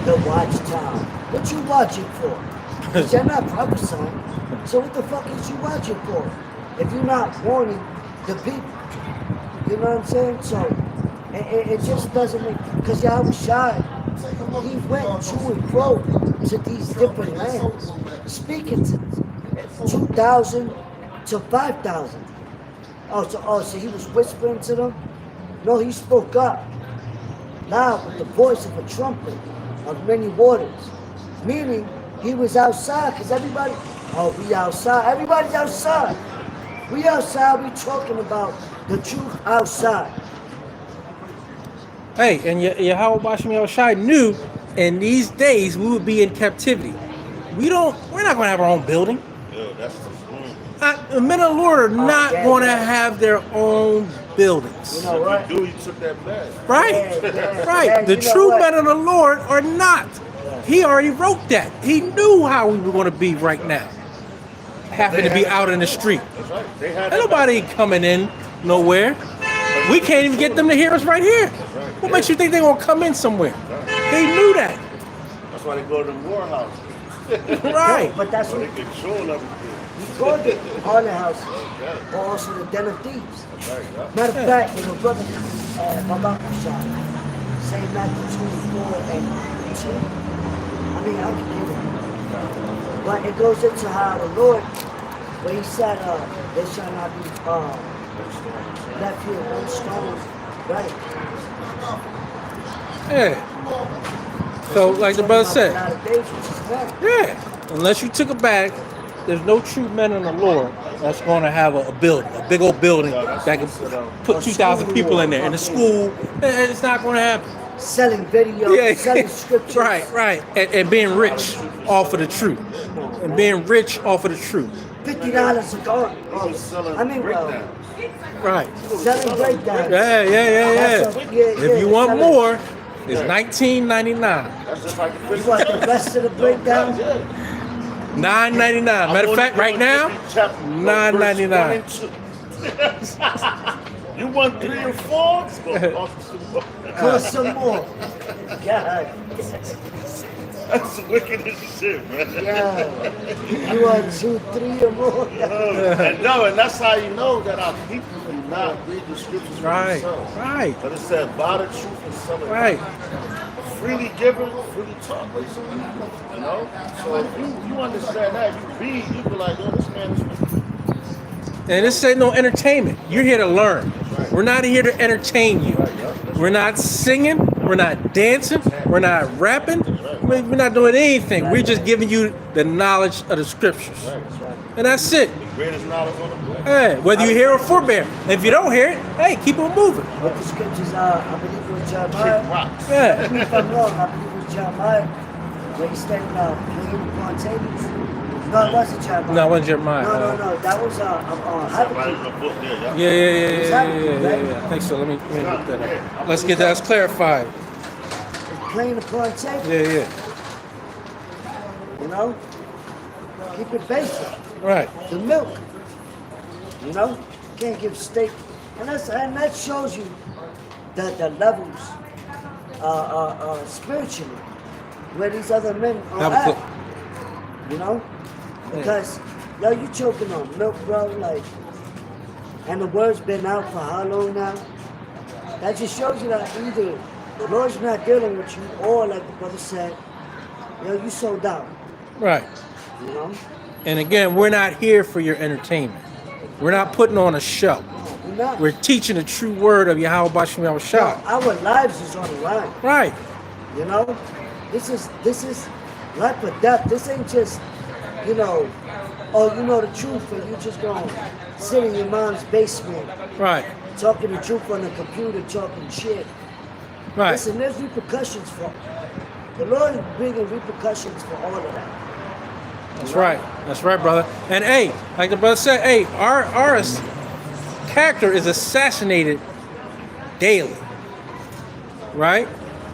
the watchtower. What you watching for? Because you're not prophesying. So what the fuck is you watching for? If you're not warning the people. You know what I'm saying? So And it just doesn't make, because Yahweh Shai, he went to and fro to these different lands, speaking to 2,000 to 5,000. So he was whispering to them? No, he spoke up loud with the voice of a trumpet of many waters. Meaning, he was outside, because everybody, we outside. Everybody's outside. We outside, we talking about the truth outside. Hey, and Yahweh Bashem Yahushai knew in these days we would be in captivity. We're not going to have our own building. Yo, that's the The men of the Lord are not yeah, going to yeah. have their own buildings. You know what? dude, he took that back. Right? Yeah, Right. yeah, The you know true what? men of the Lord are not. He already wrote that. He knew how we were going to be right now. Having to be out in the street. That's right. They had Ain't nobody coming in nowhere. We can't even get them to hear us right here. What makes you think they're going to come in somewhere? They knew that. That's why they go to the war house. Right. But that's So what they control everything. he called it, all the houses, or also the den of thieves. That's right, yeah. Matter of fact, you know, brother, Babak Shah, St. Matthew 24 and 2. I mean, I can get it. But it goes into how the Lord, where he said, they shall not be left here one stone. Right. Yeah. So, like the brother said, Not a day, which is better. yeah, unless you took a bag, there's no true men in the Lord that's going to have a building, a big old building that can put 2,000 people in there. In a school, it's not going to happen. Selling videos, selling scriptures. right. And being rich off of the truth. And being rich off of the truth. $50 a car. I mean, breakdown. Right. selling breakdowns. Yeah. That's a- yeah, If you want selling- more, it's $19.99. That's just like the You want the rest of the breakdown? $9.99. Matter of fact, right now, $9.99. You want 3 or 4? It's gonna cost you some more. Cost some more. God. That's the wickedest shit, man. Yeah. You want 2, 3 or more? And that's how you know that our people do not read the scriptures for Right. themselves. Right. But it said, buy the truth and sell it. Right. Freely given, freely taught, basically. You know? So if you understand that, you read, you be like, oh, this man is. And this ain't no entertainment. You're here to learn. We're not here to entertain you. We're not singing. We're not dancing. We're not rapping. We're not doing anything. We're just giving you the knowledge of the scriptures. And that's it. The greatest knowledge on the planet. Hey, whether you hear or forbear. If you don't hear it, hey, keep on moving. What the scriptures are, I believe it was Jeremiah. Rocks. Yeah. If I'm wrong, I believe it was Jeremiah. Where he's standing playing upon tables. No, it wasn't Jeremiah. No, it wasn't Jeremiah. No. That was Right Habakkuk. in the book there, yeah. Yeah. I think so. Let me look that up. Let's get that clarified. Playing upon tables. Yeah. You know? Keep it basic. Right. The milk. You know? Can't give steak. And that shows you the levels spiritually where these other men are at. You know? Because you choking on milk, bro, like, and the word's been out for how long now? That just shows you that either the Lord's not dealing with you, or like the brother said, you sold out. Right. You know? And again, we're not here for your entertainment. We're not putting on a show. We're not. We're teaching the true word of Yahweh Bashem Yahushua. Our lives is on the line. Right. You know? This is life or death. This ain't just, you know the truth and you just gonna sit in your mom's basement Right. talking the truth on the computer, talking shit. Right. Listen, there's repercussions for the Lord is bringing repercussions for all of that. That's right. That's right, brother. And hey, like the brother said, hey, our character is assassinated daily. Right?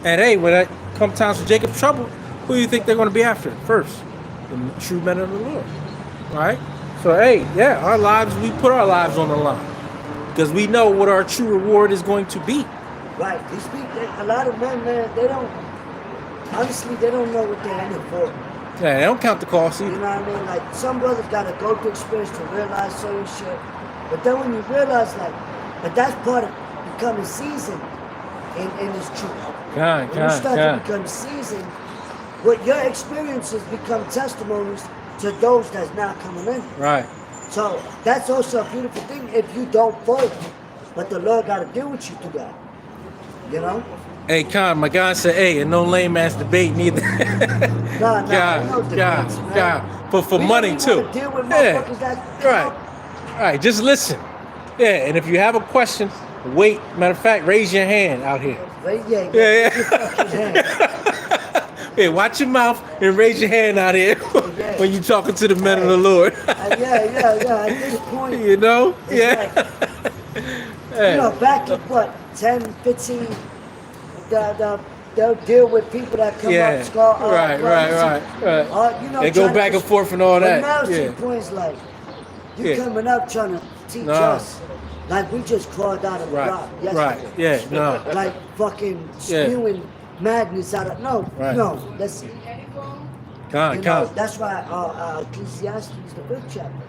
And hey, when it comes times for Jacob's trouble, who do you think they're going to be after first? The true men of the Lord. Right? So hey, yeah, our lives, we put our lives on the line. Because we know what our true reward is going to be. Right. These people, a lot of men, man, they don't know what they're in it for. Yeah, they don't count the cost You either. know what I mean? Like, some brothers gotta go through experience to realize certain shit. But then when you realize, like, but that's part of becoming seasoned in this truth. God, When you start to God. become seasoned, what your experiences become testimonies to those that's not coming in. Right. So that's also a beautiful thing if you don't fold. But the Lord got to deal with you through that. You know? Hey, Con, my God said, hey, and no lame ass debate neither. No, God, God. For We money don't too. even wanna deal with Yeah. motherfuckers that, Right. Right. Just listen. Yeah. And if you have a question, wait. Matter of fact, raise your hand out here. Right? Yeah, Yeah, your fucking hand. Hey, watch your mouth and raise your hand out here when you're talking to the men of the Lord. Yeah. At this point, You know? it's Yeah. like, Yeah. you know, back in what, 10, 15, they'll deal with people that come Yeah. up, scar, Right. you know, They go trying back to- and forth and all But that. now Yeah. see points like, you Yeah. coming up trying to teach Nah. us, like we just crawled out of the Right. rock yesterday. Right. Yeah. No. Like fucking Yeah. spewing madness out of, Right. no, listen. Con, You know, con. that's why Ecclesiastes, the 5th chapter,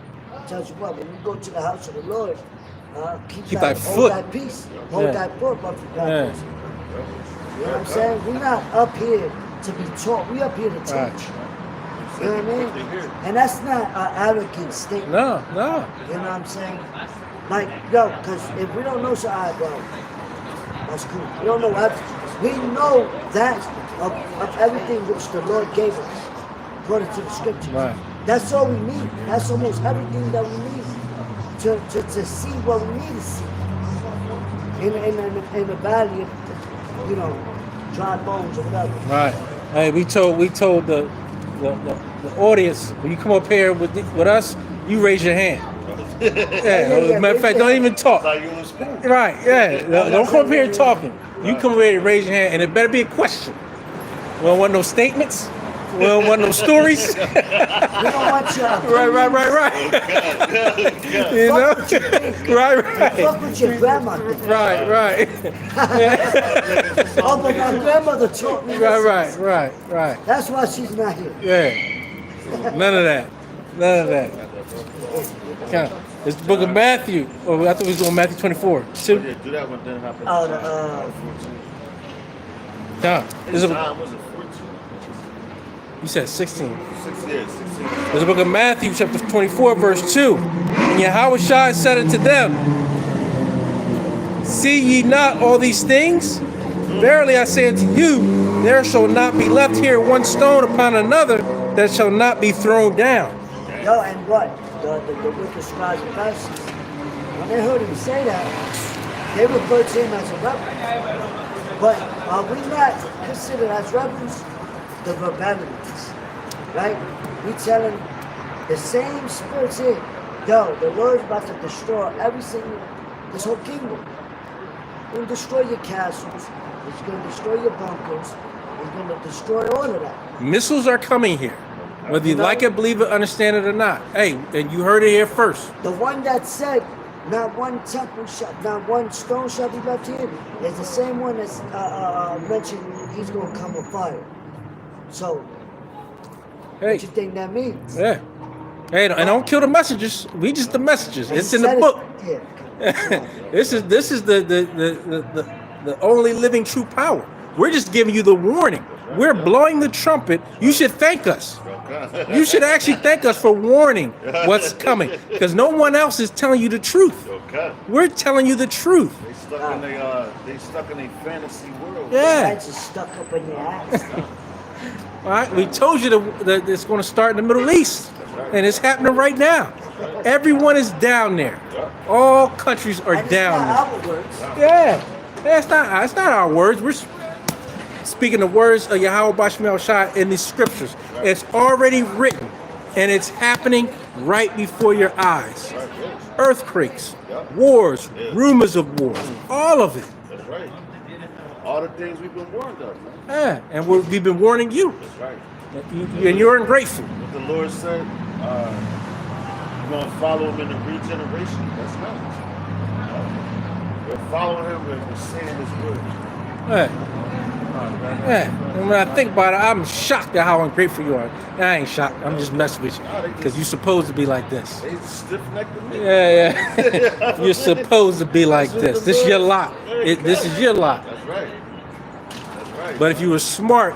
tells you what, when you go to the house of the Lord, keep thy hold foot. thy peace, hold Yeah. thy foot above the Yeah. backwards. You know what I'm saying? We're not up here to be taught, we up here to teach. Right. You know what I mean? And that's not an arrogant statement. No. You know what I'm saying? Like, yo, because if we don't know so well, that's cool. We don't know everything. We know that of everything which the Lord gave us, according to the scriptures. Right. That's all we need. That's almost everything that we need to see what we need to see. In the valley of, you know, dry bones or whatever. Right. Hey, we told the audience, when you come up here with us, you raise your hand. Yeah. Matter of fact, don't even talk. Like you in school. Right. Yeah. Don't come up here talking. You come over here and raise your hand, and it better be a question. We don't want no statements. We don't want no stories. We don't want you. Right. You know? Right. Fuck with your grandma. Right. Oh, but my grandmother taught me. this. Right. That's why she's not here. Yeah. None of that. Kind of. It's the book of Matthew. Oh, I thought we was going Matthew 24. Yeah, Two. do that one then happen. Oh, Nah. His time was it 14? You said 16. 16. There's a book of Matthew, chapter 24, verse 2. And Yahushua said unto them, see ye not all these things? Verily I say unto you, there shall not be left here one stone upon another that shall not be thrown down. yo, and what? The wicked scribes and Pharisees, when they heard him say that, they referred to him as a rebel. But are we not considered as rebels? The rebellions, right? We telling the same spirits here, yo, the Lord's about to destroy this whole kingdom. He's going to destroy your castles. He's going to destroy your bunkers. He's going to destroy all of that. Missiles are coming here. Whether you like it, believe it, understand it or not. Hey, and you heard it here first. The one that said, not one not one stone shall be left here, is the same one that's mentioned he's going to come with fire. So, Hey, what you think that means? yeah. Hey, and don't kill the messengers. We just the messengers. And It's he in the said it- book. Yeah. This is the only living true power. We're just giving you the warning. We're blowing the trumpet. You should thank us. You should actually thank us for warning what's coming, because no one else is telling you the truth. Okay. We're telling you the truth. They stuck in a fantasy world. Yeah. That's just stuck up in your ass. All right. We told you that it's going to start in the Middle East, and it's happening right now. Everyone is down there. All countries are And it's down there. not our words. Yeah, it's not our words. We're speaking the words of Yahweh Bashmel Shai in the scriptures. It's already written, and it's happening right before your eyes. Earthquakes, wars, rumors of wars, all of it. That's right. All the things we've been warned of, man. Yeah, and we've been warning you, That's right. and you're ungrateful. What the Lord said, you're going to follow him in the regeneration. That's right. We're following him and we're saying his word. Yeah. Yeah, and when I think about it, I'm shocked at how ungrateful you are. I ain't shocked. I'm just messing with you because you're supposed to be like this. They stiff-necked me. Yeah. You're supposed to be like this. This is your lot. This is your lot. That's right. right. But if you were smart,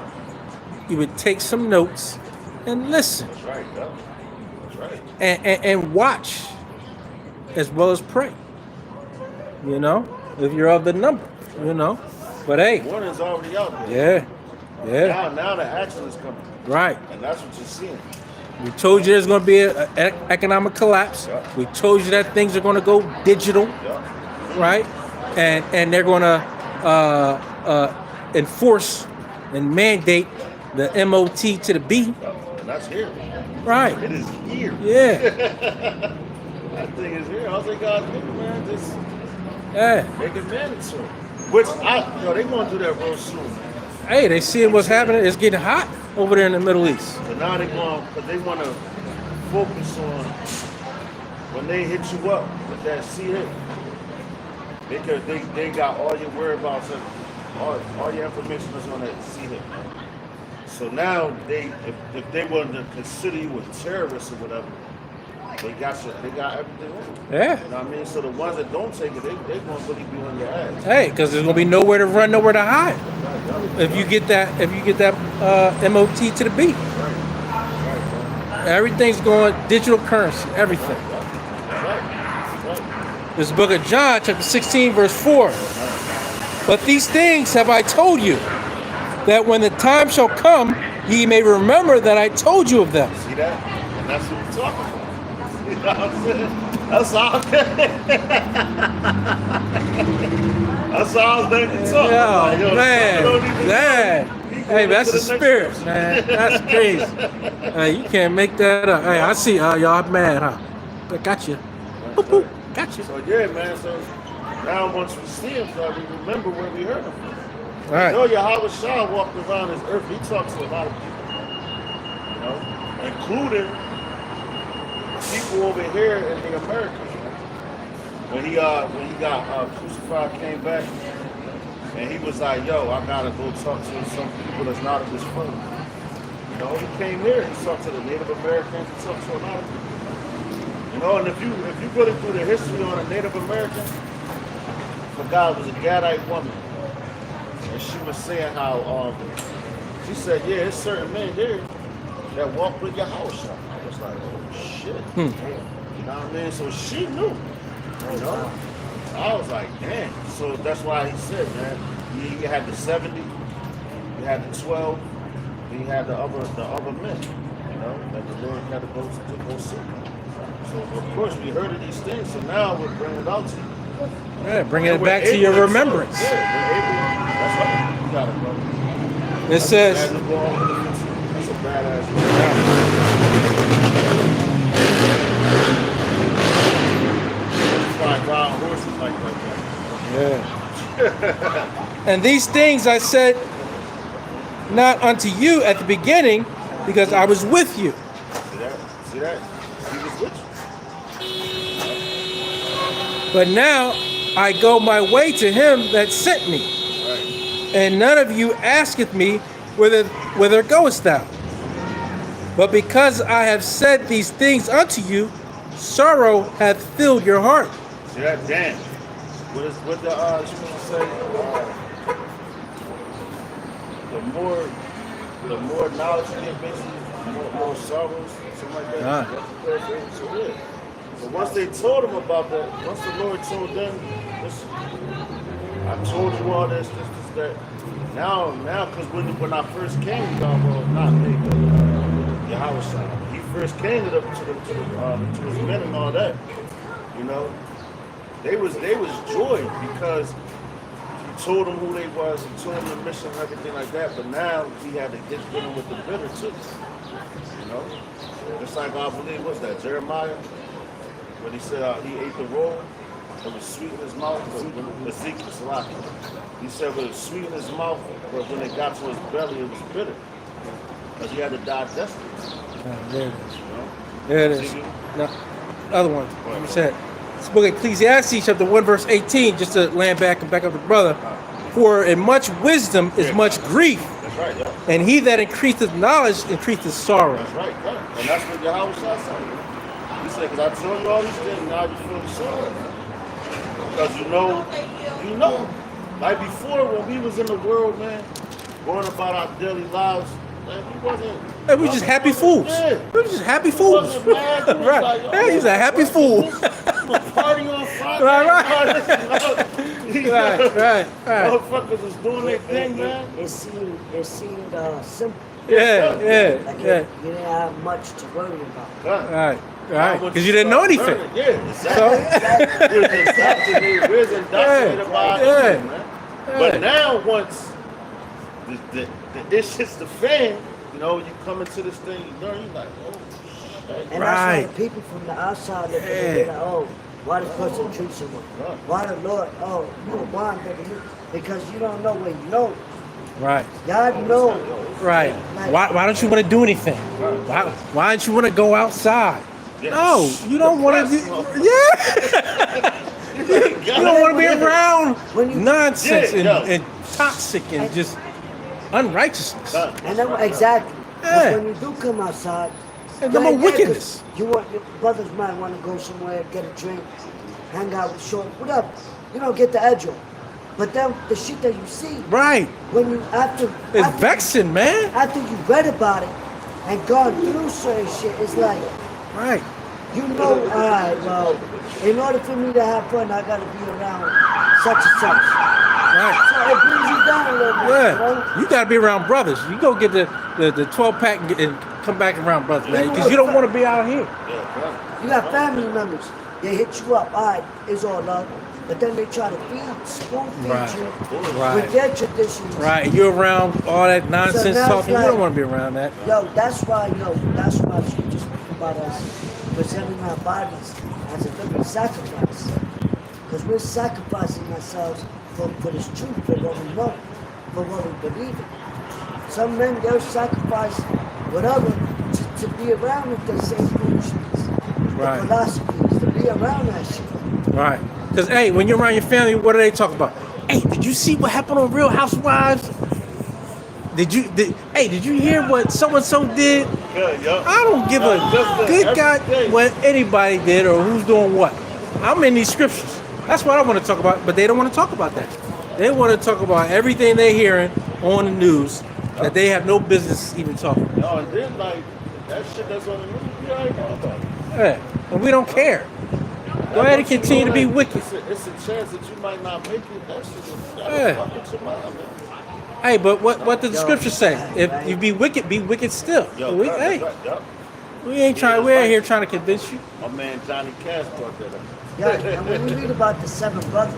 you would take some notes and listen That's right, yeah. That's right. and watch as well as pray. You know, if you're of the number, you know. But hey, Warning's already out there. yeah, Now the action is coming. right. And that's what you're seeing. We told you there's going to be an economic collapse. Yeah. We told you that things are going to go digital, Yeah. right? And they're going to enforce and mandate the MOT to the B, Yeah. And that's here. right? It is here. Yeah, That thing is here. All they gotta do, man, just yeah. make it mandatory. Which they gonna do that real soon. Hey, they seeing what's happening. It's getting hot over there in the Middle East. So now they going, but they want to focus on when they hit you up with that C hit. Because they got all your whereabouts and all your information is on that C hit, man. So now if they wanted to consider you a terrorist or whatever, they got everything on. Yeah. You know what I mean? So the ones that don't take it, they gonna really be on your ass. Hey, because there's gonna be nowhere to run, nowhere to hide. If you get that MOT to the B, everything's going digital currency, everything. This book of John, chapter 16, verse 4. But these things have I told you, that when the time shall come, ye may remember that I told you of them. See that? And that's what we're talking about. You know what I'm saying? That's all. That's all I was letting you talk. Yeah, Like, yo, man, don't even man. know. He Hey, going that's to the the next spirit, person. man. That's crazy. Hey, you can't make that up. Hey, I see y'all mad, huh? But got you. Boop, boop. Got you. So yeah, man. So now once we see him, so we remember where we heard him from. All right. You know, Yahweh Shah walked around this earth. He talks to a lot of people, you know, including people over here in the Americas. When he got crucified, came back, and he was like, "Yo, I gotta go talk to some people that's not of this world." You know, he came here. He talked to the Native Americans. He talked to a lot of people. You know, and if you really through the history on a Native American, for God was a Gadite woman. And she was saying how, she said, yeah, there's certain men there that walk with your house. I was like, oh, shit. You know what I mean? So she knew, you know? I was like, damn. So that's why he said, man, you had the 70, you had the 12, then you had the other men, you know, that the Lord had to go see. So, of course, we heard of these things, so now we're bringing it out to you. Yeah, bringing it And back we're to your able remembrance. Yeah, we're able. That's right. You got it, bro. It says, That's a badass. Fly wild horses like that. yeah. And these things I said not unto you at the beginning, because I was with you. See that? See that? He was with you. But now I go my way to him that sent me. Right. And none of you asketh me, whither goest thou? But because I have said these things unto you, sorrow hath filled your heart. See that? Damn. What the you gonna say? The more knowledge you get, basically, more sorrows, something like that. Ah. That's the paraphrase. So yeah. So once they told him about that, once the Lord told them, listen, I told you all this, that. Now, because when I first came, well, not me, but Yahweh Shah, he first came to his men and all that. You know, they was joy because he told them who they was, he told them the mission and everything like that. But now he had to get dealing with the bitter too. You know, just like I believe was that Jeremiah. When he said he ate the roll, it was sweet in his mouth. Ezekiel Salaki. He said it was sweet in his mouth, but when it got to his belly, it was bitter. Because he had to digest it. There it is. You know? There it is. No, other one. You said, this book of Ecclesiastes, chapter 1, verse 18, just to land back and back up the brother. For in much wisdom is much grief, That's right, yeah. and he that increaseth knowledge increaseth sorrow. That's right, yeah. And that's what Yahweh Shah said. He said, because I told you all these things, now you feel sorrow. Because you know. Like before, when we was in the world, man, going about our daily lives. Man, we wasn't. Hey, we just happy fools. Yeah. We was just happy We fools. wasn't mad. We was Right. like, Yeah, he's a happy fool. We was partying on Friday. Right, right. Right. Right. Motherfuckers was doing their thing, man. It seemed simple. Yeah. Like you didn't have much to worry about. Right. Because you didn't know anything. Yeah, So, exactly. We was indoctrinated about Yeah. everything, man. But now, once the ish hits the fan, you know, you come into this thing, you learn, you're like, oh, shit. And Right. that's why people from the outside look at Yeah. it like, oh, why this person treats someone? Why the Lord? Oh, you a blind baby. Because you don't know what you know. right. God knows. Right. Why don't you want to do anything? Why don't you want to go outside? No, you don't want to do. Yeah. You don't want to be around nonsense and toxic and just unrighteousness. And then, exactly. Yeah. But when you do come outside, And number yeah, 'cause wickedness. You want your brothers might want to go somewhere, get a drink, hang out with short, whatever. You know, get the edge on. But then the shit that you see Right. when you It's vexing, man. after you read about it and gone through certain shit, it's like Right. you know, all right, well, in order for me to have fun, I gotta be around such and such. Right. So it brings you down a little bit. You Yeah. know? You got to be around brothers. You go get the 12 pack and come back around brothers, man, because you don't want to be out here. You got family members. They hit you up. All right, it's all love. But then they try to spoon feed Right. you Right. with their traditions. Right. You're around all that nonsense now it's talking. You like- don't want to be around that. That's why scripture speak about us presenting our bodies as a living sacrifice. Because we're sacrificing ourselves for this truth, for what we know, for what we believe in. Some men, they'll sacrifice whatever to be around with the same foolishness, Right. the philosophies, to be around that shit. Right. Because, hey, when you're around your family, what do they talk about? Hey, did you see what happened on Real Housewives? Did you hear what so-and-so did? I don't give a good God what anybody did or who's doing what. I'm in these scriptures. That's what I want to talk about, but they don't want to talk about that. They want to talk about everything they're hearing on the news that they have no business even talking about. No, and then, like, that shit that's on the news, you already know about it. Yeah. And we don't care. Go ahead and continue to be wicked. It's a chance that you might not make it. That shit is Yeah. fuck with your mind, man. Hey, but what did the scripture say? If you be wicked still. We ain't here trying to convince you. My man Johnny Cash brought that up. Yeah, and when you read about the seven brothers,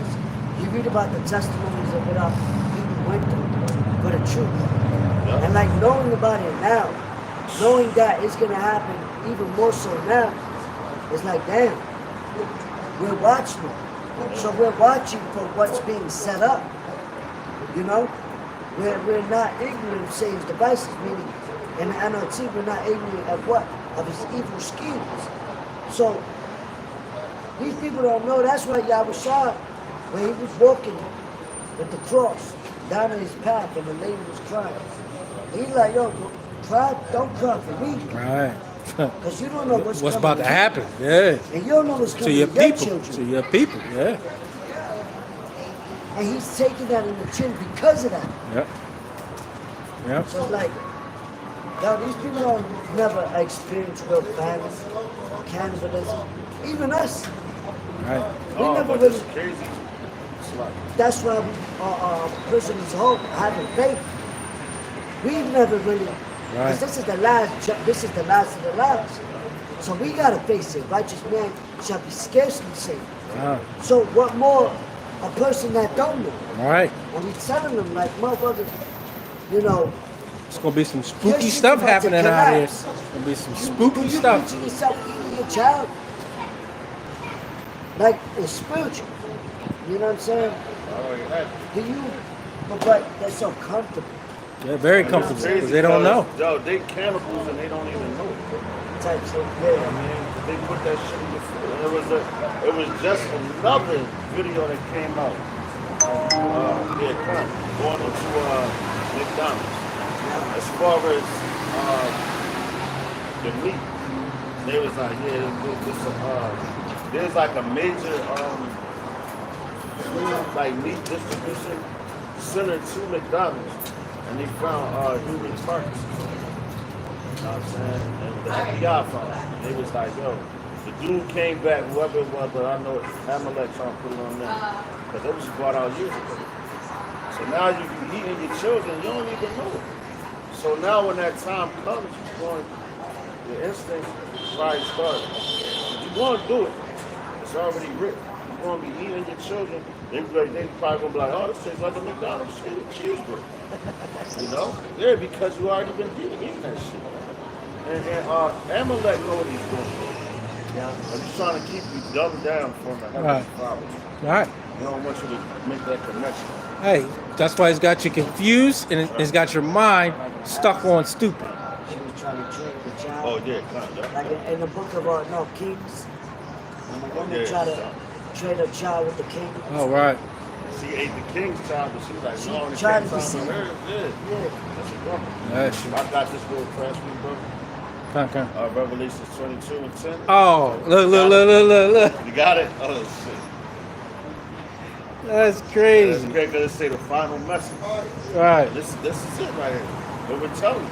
you read about the testimonies of what our people went through for the truth. Yeah. And like knowing about it now, knowing that it's gonna happen even more so now, it's like, damn, we're watching it. So we're watching for what's being set up. You know? We're not ignorant of Satan's devices, meaning in the NLT, we're not ignorant of what? Of his evil schemes. So these people don't know. That's why Yahushua, when he was walking with the cross down his path and the lady was crying, he's like, yo, don't cry for me. Right. Because you don't know what's coming about to you. happen. Yeah. And you don't know what's To coming your to your people. children. To your people. Yeah. And he's taking that in the chin because of that. Yep. Yep. So it's like, yo, these people don't never experience real famine, cannibalism. Even us. Right. We never but really. it's crazy. It's like, That's why we are Christians hope, having faith. We've never really. Right. Because this is the last of the last. So we gotta face it. Righteous man shall be scarcely saved. So what more a person that don't know? All right. And we telling them like, motherfuckers, you know. It's gonna be some your spooky shit stuff about to happening out here. collapse. It's gonna be some You spooky stuff. picture yourself eating your child? Like it's spiritual. You know what I'm saying? Do you? But they're so comfortable. They're very comfortable because they don't know. Yo, they cannibals and they don't even know it. Type shit. I Yeah. mean, they put that shit in the food. It was just another video that came out. Going into McDonald's. As far as the meat, they was like, there's like a major like meat distribution center to McDonald's. and they found human carcasses. You know what I'm saying? And the FBI found it. They was like, yo, the dude came back, whoever it was, but I know Amalek trying to put it on them. Because that was brought out years ago. So now you can eating your children, you don't even know it. So now when that time comes, your instinct probably started. You're going to do it. It's already written. You're going to be eating your children. They probably going to be like, oh, this tastes like a McDonald's cheeseburger. You know? Yeah, because you already been eating that shit. And Amalek know what he's doing. Yeah. And he's trying to keep you dumbed down from the heavenly Father. Right. He don't want you to make that connection. Hey, that's why it's got you confused and it's got your mind stuck on stupid. She was trying to train the child. Oh, yeah, kind of. Like in the book of Kings, when the woman tried to train a child with the king. Oh, right. She ate the king's child, but she was like, She no, the tried king's to be child on seen. earth. Yeah. That's a brother. That's true. I got this little crash me, bro. Okay. Revelation 22 and 10. Oh, look. You got it? Oh, shit. That's It's crazy. great because it say the final message. Right. This is it right here. What we're telling you.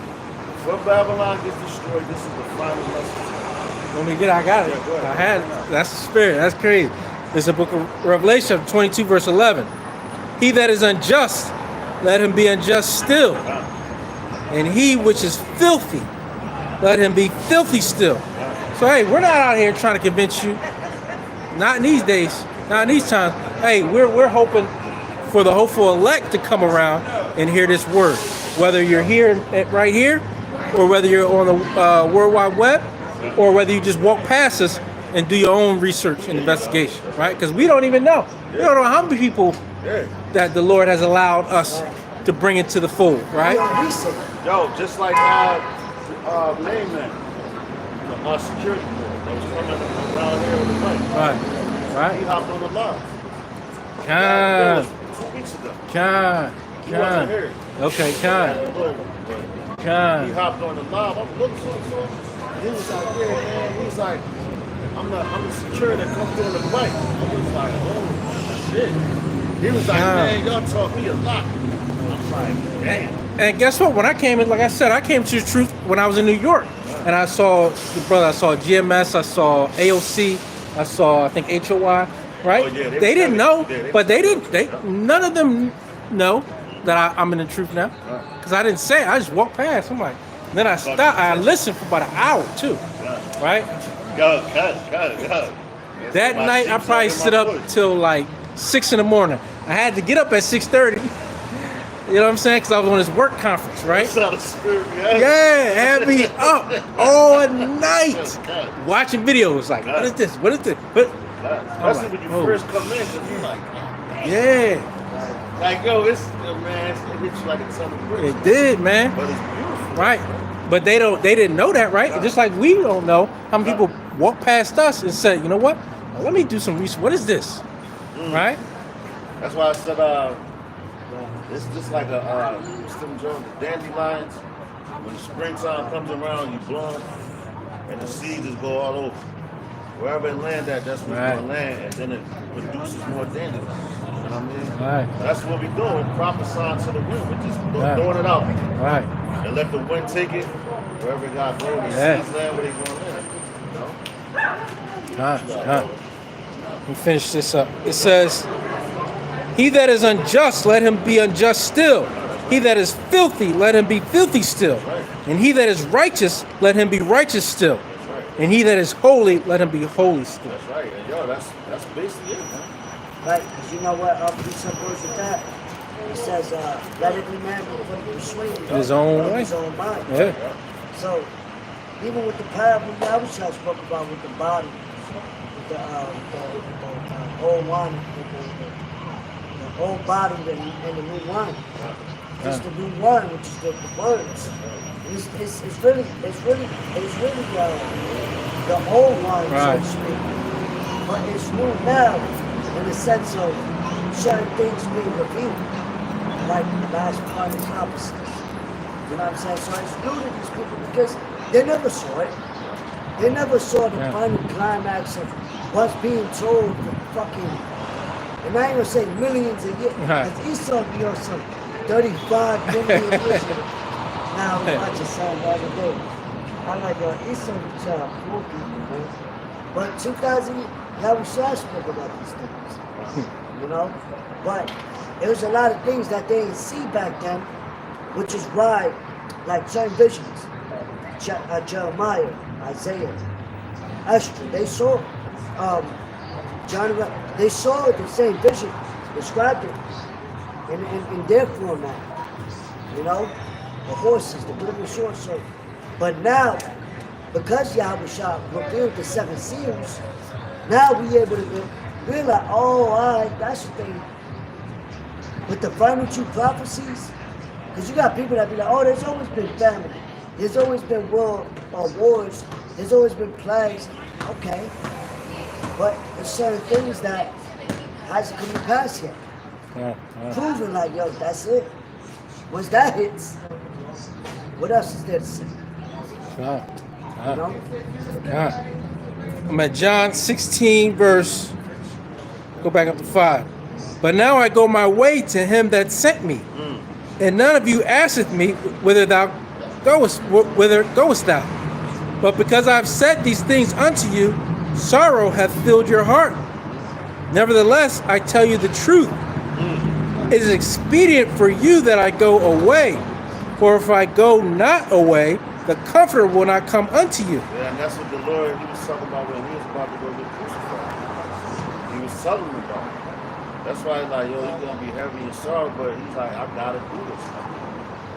Before Babylon gets destroyed, this is the final message. Let me get it. I got it. Yeah, go ahead. I had it. That's the spirit. That's crazy. It's a book of Revelation 22, verse 11. He that is unjust, let him be unjust still. And he which is filthy, let him be filthy still. So, hey, we're not out here trying to convince you. Not in these days. Not in these times. Hey, we're hoping for the hopeful elect to come around and hear this word. Whether you're here, right here, or whether you're on the World Wide Web, or whether you just walk past us and do your own research and investigation, right? Because we don't even know. We don't know how many people that the Lord has allowed us to bring into the fold, right? Yo, just like Layman, the security board that was coming around here with the money. Right. He hopped on the line. Con. 2 weeks ago. He Con. wasn't here. Okay, He Con. hopped on the line. I'm looking for him. He was like, yeah, man. He's like, I'm the security that comes through the bike. I was like, oh shit. He was like, man, y'all taught me a lot. I'm like, damn. And guess what? When I came in, like I said, I came to the truth when I was in New York. And I saw the brother, I saw GMS, I saw AOC, I saw, I think, HOY, right? Oh, yeah, they didn't know, yeah, but none of them know that I'm in the truth now. Because I didn't say it, I just walked past. I'm like, then I stopped, I listened for about an hour too, right? Go. That night, I probably stood up till like 6 in the morning. I had to get up at 6:30. You know what I'm saying? Because I was on this work conference, right? Yeah, had me up all night watching videos. Like, what is this? What is this? Especially when you first come in, because you're like, yeah. Like, yo, it's, man, it hits you like a ton of bricks. It did, man. But it's beautiful. Right. But they didn't know that, right? Just like we don't know how many people walk past us and say, you know what? Let me do some research. What is this? Right? That's why I said, it's just like a Stim Jones, the dandelions. When the springtime comes around, you bloom, and the seeds just go all over. Wherever it land at, that's where it's going to land, and then it produces more dandelions. You know what I mean? Right. That's what we're doing, prophesying to the wind. We're just throwing it out. Right. And let the wind take it wherever God goes. The seeds land where they're going to land. You know? Let me finish this up. It says, he that is unjust, let him be unjust still. He that is filthy, let him be filthy still. And he that is righteous, let him be righteous still. And he that is holy, let him be holy still. That's right. And yo, that's basically it, man. Right, because you know what precept goes with that? It says, let every man be persuaded His own way. his own mind. Yeah. So, even with the parable Yahushua spoke about with the body, with the old wine, the old body and the new wine. It's the new wine, which is the words. It's really the old wine, so to speak. But it's new now in the sense of certain things being revealed, like last part of prophecies. You know what I'm saying? So it's new to these people because they never saw it. They never saw the final climax of what's being told for fucking, and I ain't gonna say millions of years, because Esau be on some 35 million years ago. Now, I was watching something the other day. I'm like, yo, it's some poor people, man. But 2,000 years, Yahushua spoke about these things, you know? But there was a lot of things that they didn't see back then, which is why, like certain visions, Jeremiah, Isaiah, Esther, they saw, John, they saw the same vision, described it in their format, you know? The horses, the little short sword. But now, because Yahushua revealed the 7 seals, now we able to realize, oh, all right, that's the thing. With the final 2 prophecies, because you got people that be like, oh, there's always been famine. There's always been wars. There's always been plagues. Okay. But there's certain things that hasn't come to pass yet. Proving like, yo, that's it. Once that hits, what else is there to say? You know? I'm at John 16, verse, go back up to 5. But now I go my way to him that sent me, and none of you asketh me whither goest thou. But because I have said these things unto you, sorrow hath filled your heart. Nevertheless, I tell you the truth. It is expedient for you that I go away. For if I go not away, the Comforter will not come unto you. Yeah, and that's what the Lord, he was talking about when he was about to go get crucified. He was telling them about it. That's why he's like, yo, you're going to be heavy and sorrow, but he's like, I got to do this.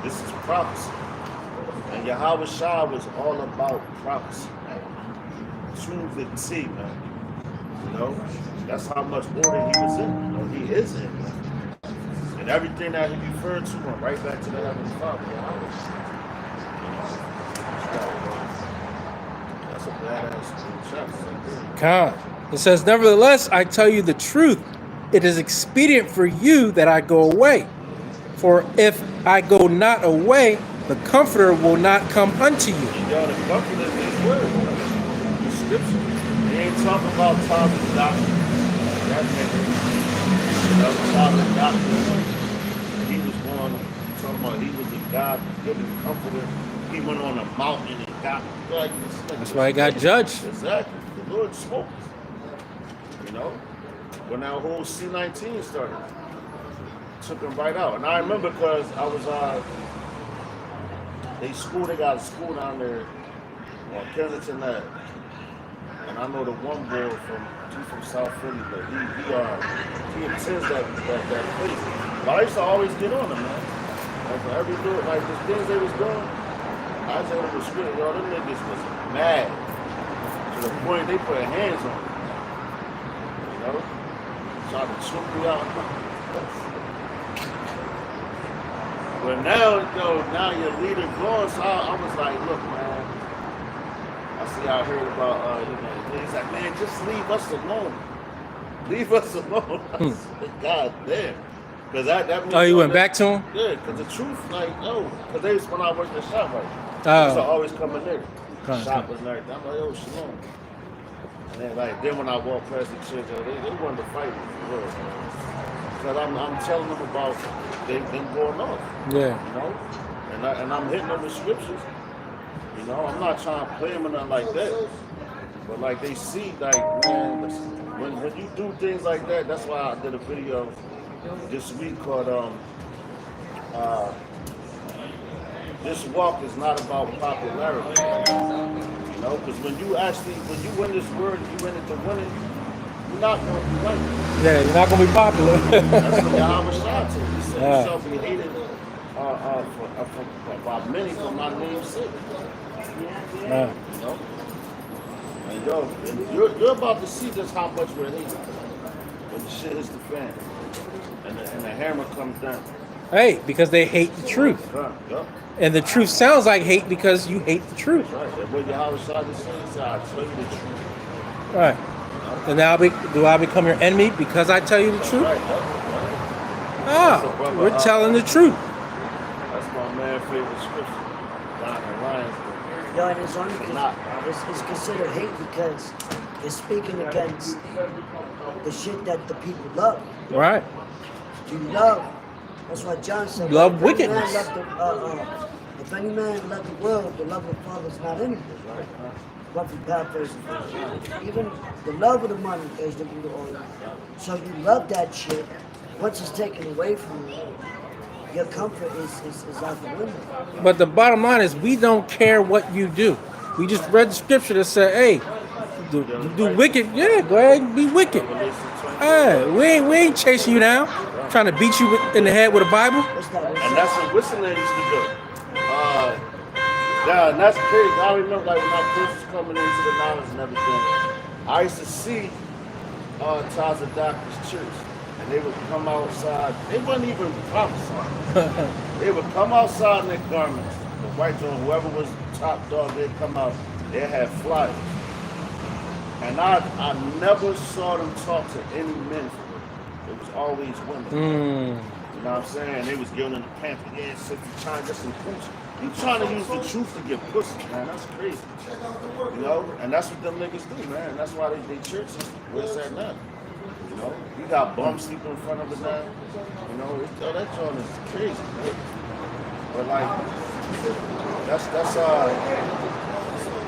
This is prophecy. And Yahweh Shah was all about prophecy, man. To the T, man. You know? That's how much order he was in. You know, he is in, man. And everything that he referred to went right back to the Heavenly Father. That's a badass chapter. God. It says, nevertheless, I tell you the truth. It is expedient for you that I go away. For if I go not away, the Comforter will not come unto you. Yo, the Comforter is his word. The scripture. He ain't talking about Thomas' doctrine. That nigga. You know, Thomas' doctrine. He was talking about he was a God giving Comforter. He went on a mountain and got like this. That's why he got judged. Exactly. The Lord spoke. You know? When that whole C-19 started, took him right out. And I remember because I was they got a school down there on Kensington Ave. And I know the one boy from South Philly, but he attends that place. But I used to always get on him, man. Like for every little, like the things they was doing, I tell them was screaming, yo, them niggas was mad. To the point they put hands on him. You know? Trying to choke me out. But now, now your leader gone, so I was like, look, man. I see I heard about, he's like, man, just leave us alone. Leave us alone. I said, God damn. Cause that means, oh, you went back to him? Yeah, because the truth, like, no. Because they was when I worked in the shop, right? Oh. So I always come in there. Shop was like, I'm like, yo, shalom. And then when I walked past the church, they wanted to fight me for real, man. Because I'm telling them about them going off. Yeah. You know? And I'm hitting them with scriptures. You know, I'm not trying to play them or nothing like that. But like they see, like, man, when you do things like that, that's why I did a video this week called This Walk is Not About Popularity. You know, because when you win this word, you win it to win it, you're not going to win. Yeah, you're not going to be popular. That's what Yahweh said to him. He said, you shall be hated by many for my name's sake. You know? And yo, you're about to see just how much we're hating when the shit hits the fan and the hammer comes down. Hey, because they hate the truth. Yep. And the truth sounds like hate because you hate the truth. That's right. That's what Yahweh said, I tell you the truth. Right. And now do I become your enemy because I tell you the truth? Right. Ah, we're telling the truth. That's my man's favorite scripture. Don Ryan's. Yo, and it's only it's considered hate because it's speaking against the shit that the people love. Right. You love That's why John said, Love if any man wickedness. if any man love the world, the love of the Father is not in him. Right? Roughly paraphrasing. Even the love of the money is the root of all evil. So you love that shit. Once it's taken away from you, your comfort is out the window. But the bottom line is, we don't care what you do. We just read the scripture that said, "Hey, you do wicked, yeah, go ahead and be wicked." Hey, we ain't chasing you down, trying to beat you in the head with a Bible. What's that? And that's what Whistler used to do. Yeah, and that's crazy. I remember like when I first was coming into the knowledge and everything, I used to see Taza Doctor's church. And they would come outside. They wouldn't even prophesying. They would come outside in their garments. The white or whoever was top dog, they'd come out. They had flyers. And I never saw them talk to any men for it. It was always women. You know what I'm saying? They was giving them the pamphlet. Yeah, so you trying to get some pussy. You trying to use the truth to get pussy, man. That's crazy. You know? And that's what them niggas do, man. That's why they churches where it's at now. You know, you got bums sleeping in front of it now. You know, that joint is crazy, man. But like, that's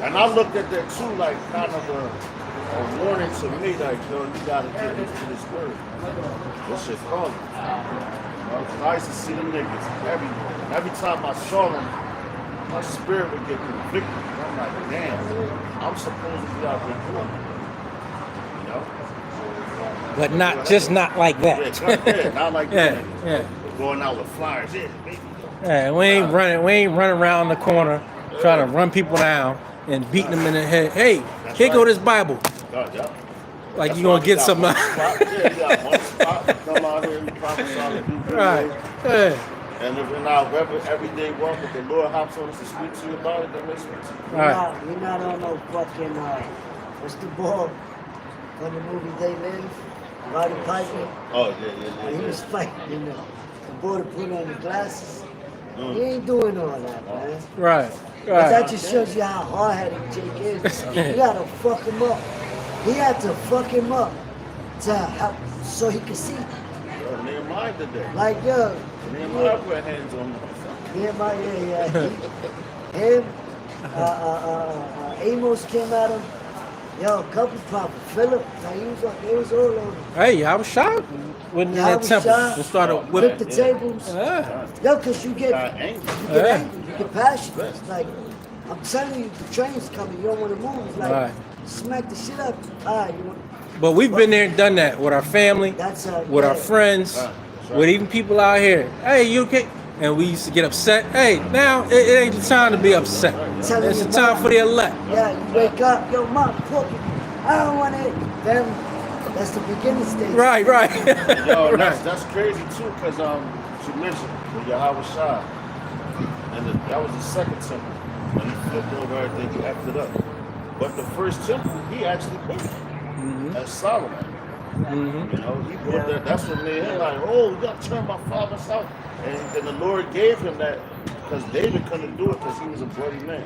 and I looked at that too, like kind of a warning to me, like, yo, you gotta get into this word. This shit calling. You know, 'cause I used to see them niggas every time I saw them, my spirit would get convicted. I'm like, damn, I'm supposed to be out there doing it. You know? But not like that. Yeah, not like that. Yeah. Going out with flyers. Yeah, baby. Yeah, we ain't running around the corner trying to run people down and beating them in the head. Hey, here go this Bible. God, yeah. Like That's you gonna why get we some. got one spot. Yeah, you got one spot. Come out here and prophesy and do good. Right. Yeah. And if in our everyday walk, if the Lord hops on us to speak to you about it, then we speak to you. Right. We're not on no fucking, what's the ball from the movie They Live? Roddy Piper. Oh, yeah. And he was fighting, you know. The boy to put on the glasses. He ain't doing all that, man. Right. But that Right. just shows you how hard-headed Jake is. You gotta fuck him up. He had to fuck him up to help, so he could see. Nehemiah did that. Like, yo. Nehemiah put hands on him. Yeah. Him, Amos came at him. Yo, a couple prophets. Philip, they was all over. Hey, I was shocked when in Yeah, I that was temple shocked. and started Flip whipping. the tables. Yeah. Yo, because you get Angry. angry, you get passionate. It's like, I'm telling you, the train's coming. You don't want to move. It's like, Right. smack the shit up. All right, you want. But we've been there and done that with our family, That's with our yeah. friends, Right. with even people out here. Hey, you okay? And we used to get upset. Hey, now it ain't the time to be upset. Telling It's the your time mom. for the elect. Yeah, you wake up, yo, mom, cook it. I don't want it. Then that's the beginning stage. Right. Yo, Right. that's crazy too, because she mentioned when Yahweh Shai, and that was the second temple. When he flipped over everything, he effed it up. But the first temple, he actually built it as Solomon. You know, he built that. That's what made him like, oh, you got to turn my father's house. And then the Lord gave him that because David couldn't do it because he was a bloody man.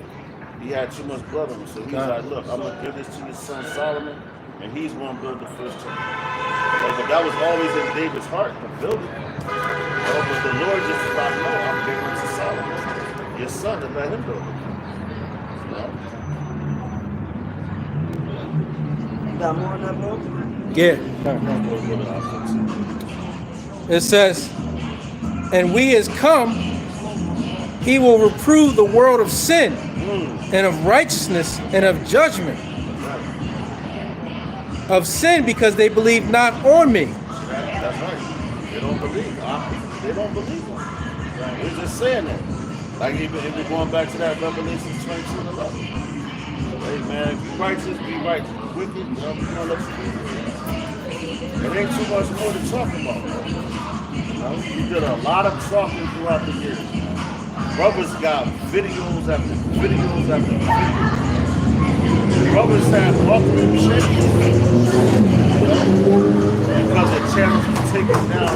He had too much blood on him. So he was like, look, I'm going to give this to your son Solomon, and he's going to build the first temple. But that was always in David's heart to build it. But the Lord just was like, no, I'm giving it to Solomon, your son, and let him build it. You know? You got more on that, bro? Yeah. It says, and we has come, he will reprove the world of sin and of righteousness and of judgment. Of sin because they believe not on me. That's right. They don't believe. Our people, they don't believe him. Right. We're just saying that. Like if we're going back to that Revelation 22 and 11. Hey man, be righteous, be righteous. Wicked, you know, we don't let you be. It ain't too much more to talk about. You know, we did a lot of talking throughout the years. Brothers got videos after videos after videos. Brothers had multiple changes, you know, because the channels was taken down.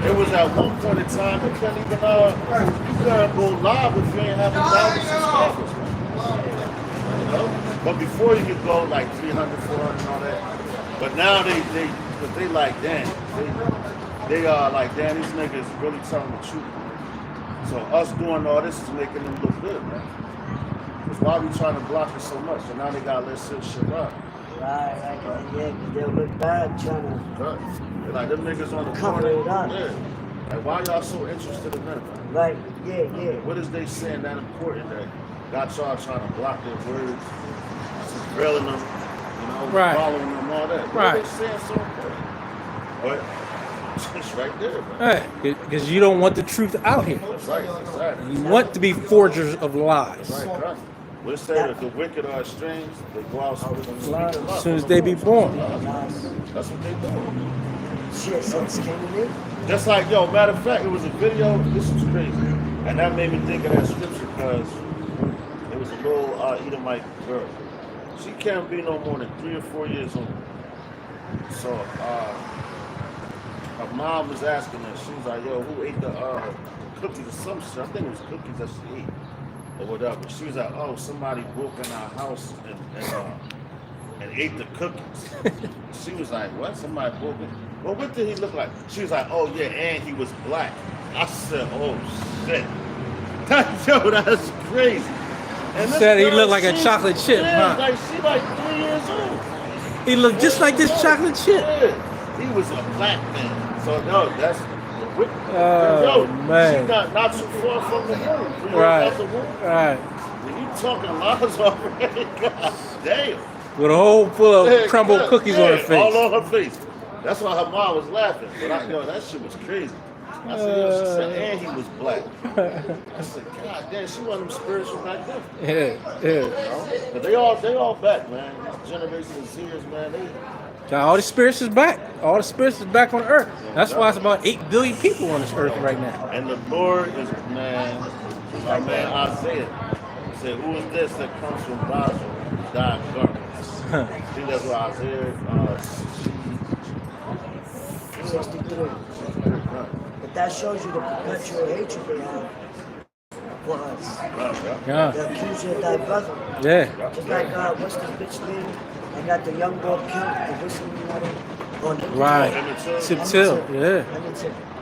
It was at one point in time you couldn't even go live if you ain't having 1,000 subscribers. You know? But before you could go like 300, 400 and all that. But now they like, damn, they are like, damn, these niggas really telling the truth. So us doing all this is making them look good, man. Because why we trying to block it so much? So now they gotta let shit up. Right, yeah, 'cause they'll look bad trying to Right. They're like them niggas on the cover corner. it up. Yeah. Like why y'all so interested in them? Man? Right, yeah. What is they saying that important that got y'all trying to block their words, surveilling them, Right. following them, all that? What Right. are they saying so important? But it's right there, man. Right, because you don't want the truth out here. Right, exactly. You want to be forgers of lies. Right. What it say that the wicked are estranged, they go out speaking lies. As soon as they be born. That's what they do. Shit, since came to me. Just like, yo, matter of fact, it was a video, this was crazy. And that made me think of that scripture because it was a little Edomite girl. She can't be no more than 3 or 4 years old. So her mom was asking her, she was like, yo, who ate the cookies or some shit? I think it was cookies that she ate or whatever. She was like, oh, somebody broke in our house and ate the cookies. She was like, what? Somebody broke in? Well, what did he look like? She was like, oh yeah, and he was black. I said, oh shit. Yo, that's crazy. And this Said he girl, looked like a she's- chocolate chip, yeah, huh? like she like 3 years old. He looked just like this chocolate chip. Yeah, he was a black man. So no, that's Oh, man. She's not too far from the womb. Right. Out the womb. Right. When you talking lies already, god damn. With a whole full of Yeah, crumbled yeah, cookies on her face. All on her face. That's why her mom was laughing. But that shit was crazy. I said, yo, she said, and he was black. I said, God damn, she one of them spiritual back then. Yeah. But they all back, man. Generation of Zers, man. All the spirits is back. All the spirits is back on earth. That's why it's about 8 billion people on this earth right now. And the Lord is, man, our man Isaiah said, who is this that comes from Basel, dyed garments? I think that's what Isaiah 63. But that shows you the perpetual hatred they have for us. Yeah. The accuser of thy brother. Yeah. Just like, what's the bitch name? I got the young boy killed, the whistling water. Right. Subtil. Yeah.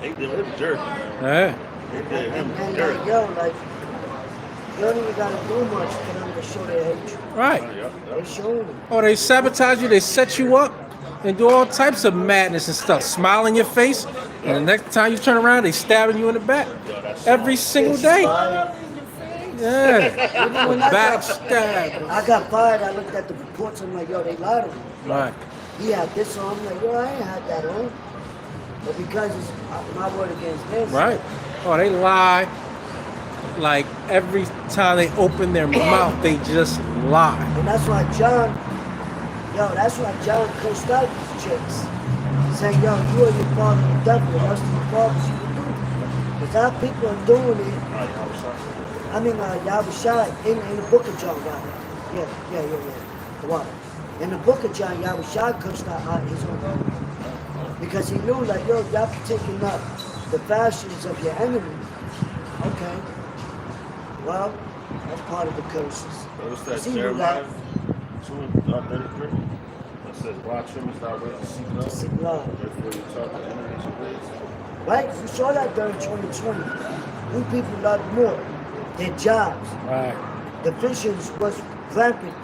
They did him dirty, man. Yeah. They did him And dirty. yo, like, you don't even gotta do much for them to show their hatred. Right. They showing it. Oh, they sabotage you. They set you up and do all types of madness and stuff. Smile in your face, and the next time you turn around, they stabbing you in the back. Every single day. Yeah. Even when I Backstab. got fired, I looked at the reports, I'm like, yo, they lied to me. Right. He had this on, I'm like, yo, I ain't had that on. But because it's my word against theirs. Right. Oh, they lie. Like every time they open their mouth, they just lie. And that's why John cursed out these chicks. Saying, yo, you are your father the devil, the rest of your fathers you will do. Because our people are doing it. I mean, Yahushua in the book of John, rather. Yeah. The water. In the book of John, Yahushua cursed out his own brother. Because he knew, like, yo, y'all taking up the fashions of your enemy. Okay. Well, that's part of the curses. What's that, See, Jeremiah 2:33? That says, watch him as thou wilt To seek seek love. Therefore you talk to enemies of ways. Right? We saw that during 2020. Who people loved more? Their jobs. Right. The visions was rampant.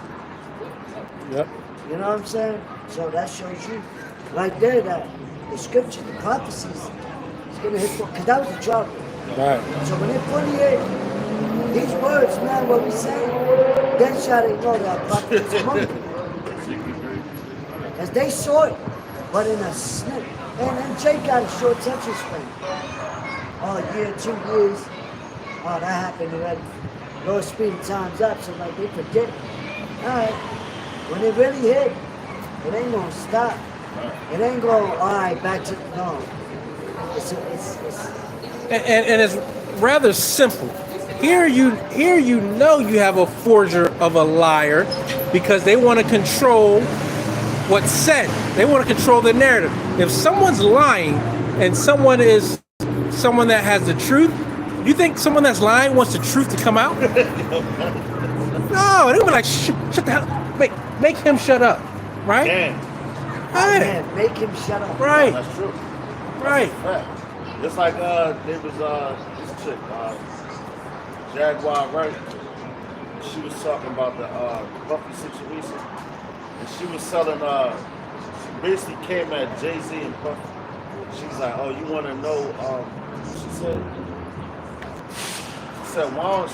Yep. You know what I'm saying? So that shows you right there that the scripture, the prophecies, is going to hit, because that was the trouble. Right. So when they put it, these words, man, what we saying, then shall they know that prophet is among them. Because they saw it, but in a snip. And Jake got a short attention span. Oh, a year, 2 years. Oh, that happened already. Low speed of time's up, so like they forget it. Alright. When it really hit, it ain't gonna stop. It ain't going, alright, back to, no. It's And it's rather simple. Here you know you have a forger of a liar because they want to control what's said. They want to control the narrative. If someone's lying and someone that has the truth, you think someone that's lying wants the truth to come out? No, they would be like, shut the hell up. Make him shut up. Right? Damn. Right. man, make him shut up. Right. That's true. Right. Fact. Just like there was this chick, Jaguar, right? She was talking about the Buffy situation, and she was selling. She basically came at Jay-Z and Puffy. She's like, "Oh, you want to know?" She said, "Why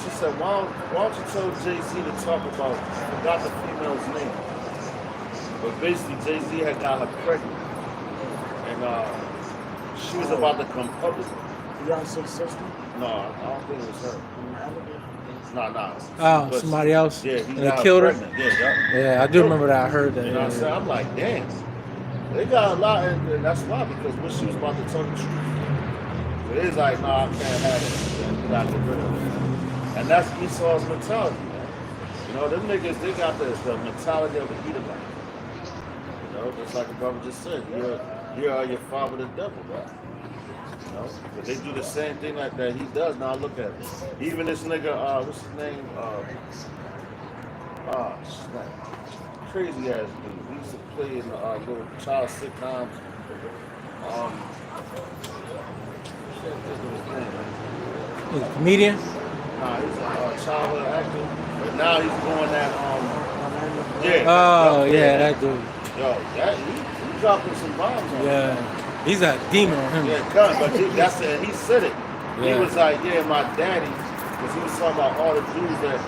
don't you tell Jay-Z to talk about?" I forgot the female's name, but basically Jay-Z had got her pregnant, and she was about to come public. Beyonce's sister. No, I don't think it was her. No. Oh, But somebody else? Yeah, he And they got killed her? pregnant. Yeah. Yeah, I do remember that. I heard that. You know what I'm saying? I'm like, damn. They got a lot, and that's why, because when she was about to tell the truth, it is like, nah, I can't have it. Yeah, you gotta get rid of it. And that's Esau's mentality, man. You know, them niggas, they got the mentality of the Edomite. You know, just like the brother just said, you are your father the devil, right? You know, but they do the same thing like that he does. Now look at it. Even this nigga, what's his name? Crazy ass dude. He used to play in little child sitcoms. Shit, this was his name, man. He's a comedian? Nah, he's a childhood actor, but now he's doing that. Oh, yeah, that dude. Yo, he dropping some bombs on him. Yeah. He's a demon on him. Yeah, but that's it. He said it. He Yeah. was like, yeah, my daddy, because he was talking about all the dudes that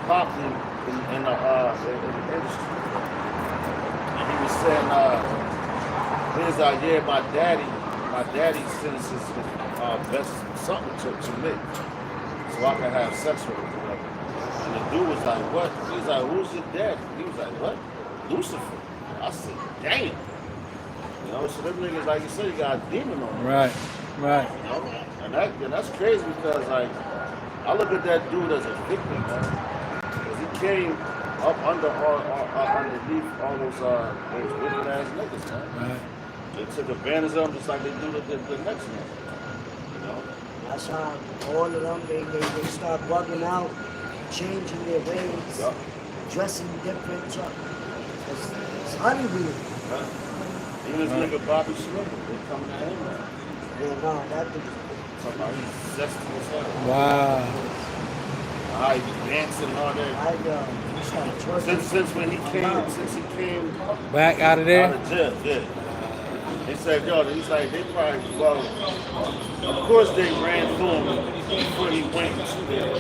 popped in the industry. And he was saying, he was like, yeah, my daddy sends his best something to me, so I can have sex with him. And the dude was like, what? He was like, who's your daddy? He was like, what? Lucifer. I said, damn. You know, so them niggas, like you said, you got a demon on them. Right. You know? And that's crazy because, like, I look at that dude as a victim, man. Because he came up underneath all those wicked ass niggas, man. Right. They took advantage of him just like they do the next one. You know? That's how all of them, they start bugging out, changing their ways, Yeah. dressing different. It's Hollywood. Huh? Even this nigga Bobby Schmurder, they coming at him now. Yeah, no, that dude. Talking about he's zesty as hell. Wow. How he dancing and all that. He started twerking. Since he came Back out of there? out of jail, yeah. He said, yo, he's like, they probably, well, of course they ran through him before he went to there.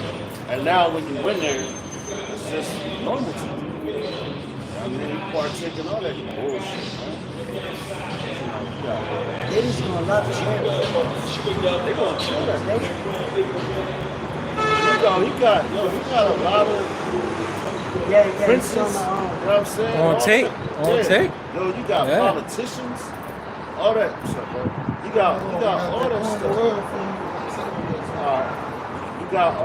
And now when you win there, it's just normal to you. I mean, you partake in all that bullshit, man. Ladies gonna love jail. They gonna kill that nigga. He got a lot of Yeah, princes, he's you on know the own. what I'm saying? On All tape, that. on Yeah. tape. Yo, you got Yeah. politicians, all that stuff, bro. You got all that stuff. You got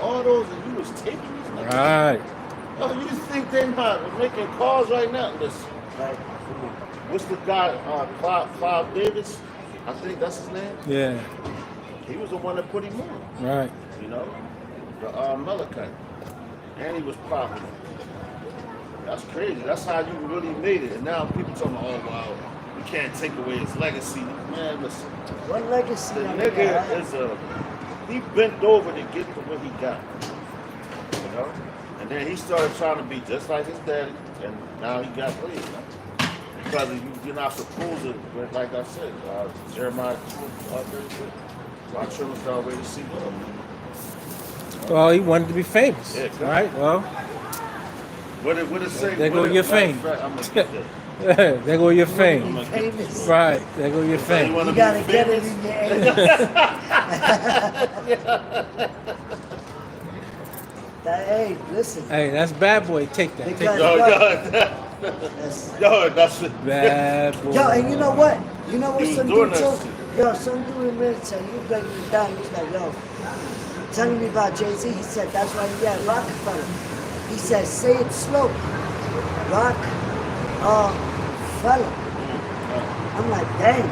all those, and you was taping these niggas. Right. Yo, you just think they not making calls right now? Listen, like, what's the guy, Clive Davis? I think that's his name. Yeah. He was the one that put him on. Right. You know, the Melachite, and he was popular. That's crazy. That's how you really made it. And now people talking, oh wow, we can't take away his legacy. Man, listen, What legacy? the on nigga that? he bent over to get to what he got. You know, and then he started trying to be just like his daddy, and now he got played. Because you're not supposed to, like I said, Jeremiah 2:36. My children's already see them. Well, he wanted to be famous. Yeah, exactly. Right? Well, What it say? There go your fame. I'm gonna get that. there go your fame. Be famous. Right. There go your fame. You gotta get it in your Hey, listen. Hey, that's bad boy. Take that. Take Because- that. That's it. Bad boy. Yo, and you know what? You know what He was some doing dude that told? shit. Yo, some dude in military, you breaking me down. He's like, yo, telling me about Jay-Z. He said, that's why he had Rockefeller. He said, say it slow. Fella. I'm like, dang.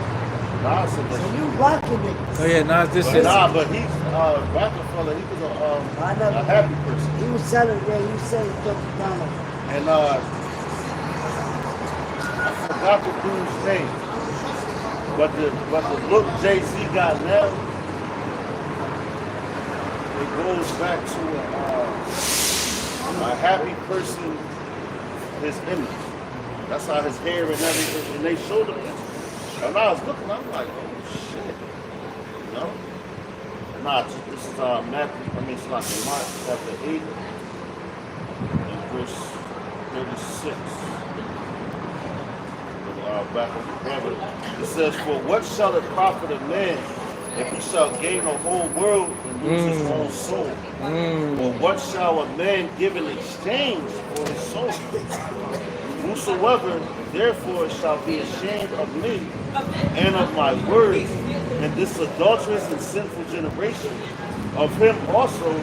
Nah, so So you rocking it. Oh yeah, Nas, this but is. but he's Rockefeller. He was I know. a happy person, He was selling, yeah, he was selling $30. and I forgot the dude's name. But the look Jay-Z got now, it goes back to a happy person, his image. That's how his hair and everything, and they showed him. And I was looking, I'm like, oh shit. You know? Nah, this is Matthew, it's like Mark chapter 8 and verse 36. Back on the brother. It says, for what shall it profit a man if he shall gain the whole world and lose his own soul? Or what shall a man give in exchange for his soul? Whosoever therefore shall be ashamed of me and of my words in this adulterous and sinful generation, of him also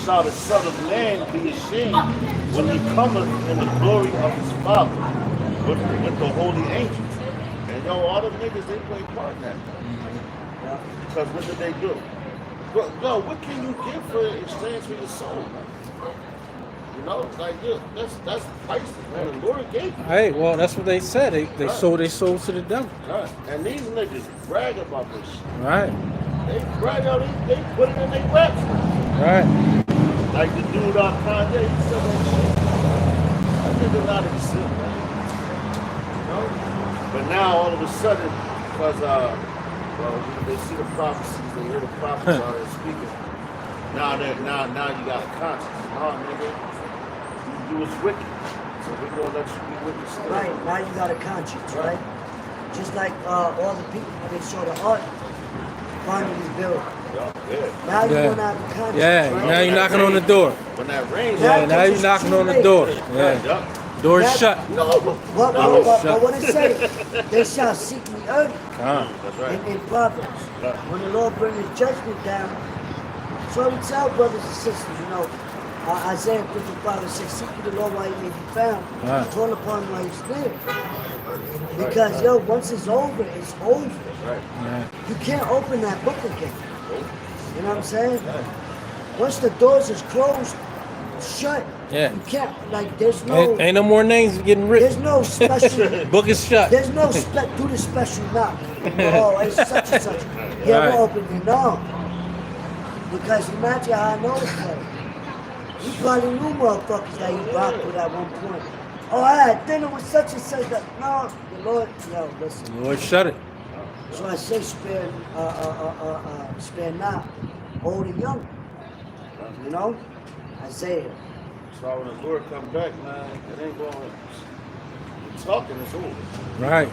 shall the Son of Man be ashamed when he cometh in the glory of his Father with the holy angels. And all the niggas, they play part in that. Because what did they do? Yo, what can you give for exchange for your soul, man? You know, like, that's priceless, man. The Lord gave you. Hey, well, that's what they said. They sold their souls to the devil. Right. And these niggas brag about this shit. Right. They brag out, they put it in their raps. Right. Like the dude on Kanye, he said that shit. That nigga not exist, man. You know? But now all of a sudden, because they see the prophecies, they hear the prophets out there speaking. Now you got a conscience. Nah, nigga, you was wicked. So we're gonna let you be wicked still. Right, now you got a conscience, right? Just like all the people when they saw the art, finding his building. Yeah. Now you're gonna have a conscience. Yeah, right? now you're knocking on the door. When that rains, Yeah, now you're knocking on the door. Yeah. Door's shut. No. But what it say? They shall seek me early. That's right. In Proverbs. When the Lord brings his judgment down. So we tell brothers and sisters, you know, Isaiah 55:6, seek ye the Lord while he may be found. Call upon him while he's near. Because, once it's over, it's over. Right. Yeah. You can't open that book again. You know what I'm saying? Once the doors is closed, shut. Yeah. You can't, there's no... Ain't no more names getting There's written. no special... Book is shut. There's no do the special knock. Oh, it's such and such. Yeah, Right. we'll open it. No. Because imagine how I know this place. You probably knew motherfuckers that you rocked with at one point. Oh, I had dinner with such and such. No, the Lord, listen. The Lord shut it. So I say spare not, old and young. You know? Isaiah. So when the Lord come back, man, it ain't going. Talking is over. Right.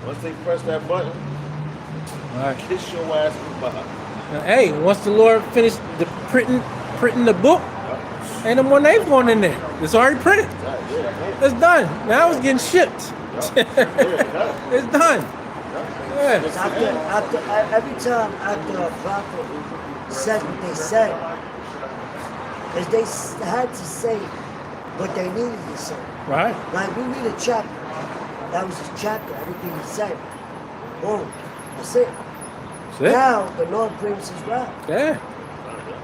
Once they press that button, Right. kiss your ass goodbye. Now, hey, once the Lord finished the printing the book, ain't no more names going in there. It's already printed. It's done. Now it's getting shipped. It's done. Yeah. Every time after a prophet said what they said, is they had to say what they needed to say. Right. Like we read a chapter, that was his chapter, everything he said. Boom, that's it. That's it. Now the Lord brings his wrath. Yeah.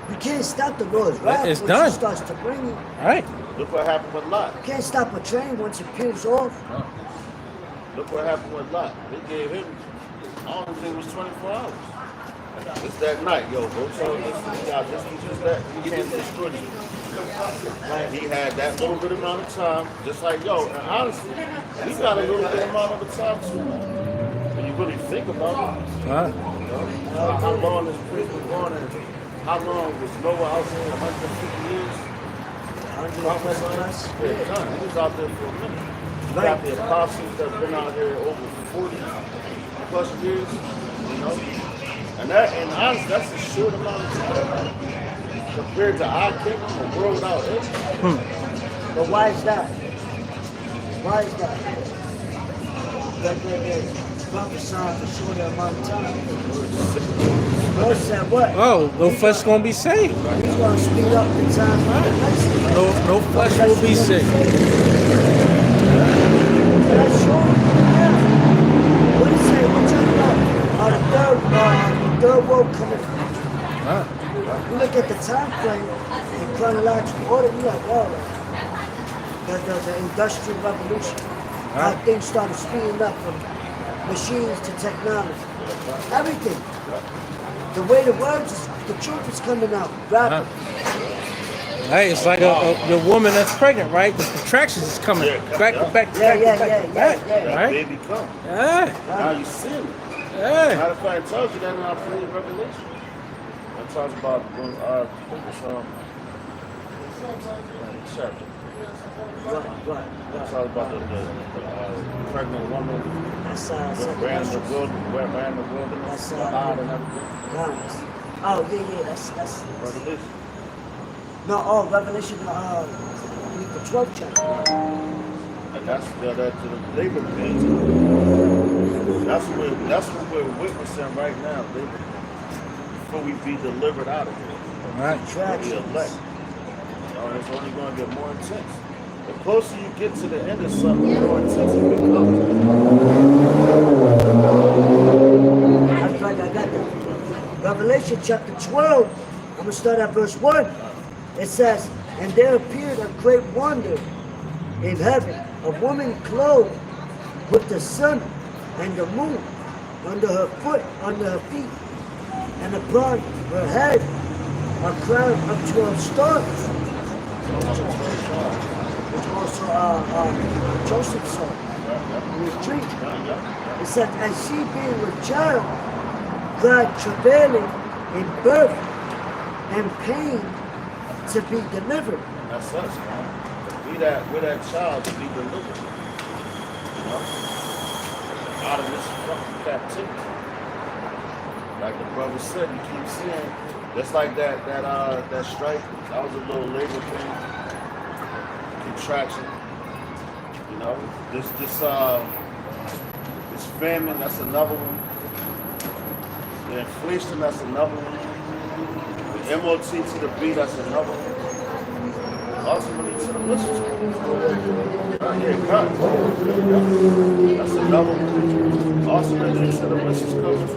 You can't stop the Lord's wrath It's once done. he starts to bring it. Right. Look what happened with Lot. You can't stop a train once it peels off. Look what happened with Lot. They gave him, I don't think it was 24 hours. It's that night, yo. Go tell this guy, just that you can't destroy you. He had that little bit amount of time, just like, and honestly, we got a little bit amount of time too, man. When you really think about it. Right. How long this place was going and how long was Noah out there? 150 years? 100 Yeah, plus. he was out there for a minute. You got the apostles that have been out here over 40 plus years, And honestly, that's a short amount of time compared to our kingdom, a world without end. But why is that? Why is that? They're prophesying for a shorter amount of time. The Lord said what? Oh, no flesh gonna be saved. He's going to speed up the time for the next one. No flesh will be saved. That's short. Yeah. What did he say? What you about? The third world coming. You look at the time frame in chronological order, you're like, the Industrial Revolution. How things started speeding up from machines to technology. Everything. The way the words, the truth is coming out rapidly. Right, it's like the woman that's pregnant, right? The contractions is coming back to back to back to back to back, That right? baby come. Yeah, Now you see it. yeah. Matter of fact, it tells you that in our play of Revelation. It talks about when chapter. Right. It talks about the pregnant woman That's ran in the wilderness, That's, the hide and everything. Guys. Oh yeah, that's Revelation. no. Revelation. The 12th chapter. And that's the labor pains. That's what we're witnessing right now, labor. Before we be delivered out of here. Right. We elect. It's only going to get more intense. The closer you get to the end of something, the more intense it becomes. That's right, I got that. Revelation chapter 12. I'm gonna start at verse 1. It says, "And there appeared a great wonder in heaven, a woman clothed with the sun and the moon under her feet, and upon her head a crown of 12 stars." Which also Joseph saw in his dream. It said, "And she being with child, cried travailing in birth and pain to be delivered." That's us, man. We're that child to be delivered. You know? Out of this fucking captivity. Like the brother said, you keep seeing, just like that strike, that was a little labor thing. Contraction. You know, this famine, that's another one. The inflation, that's another one. The MOT to the B, that's another one. Ultimately to the missiles. That's another one. Ultimately to the missiles coming.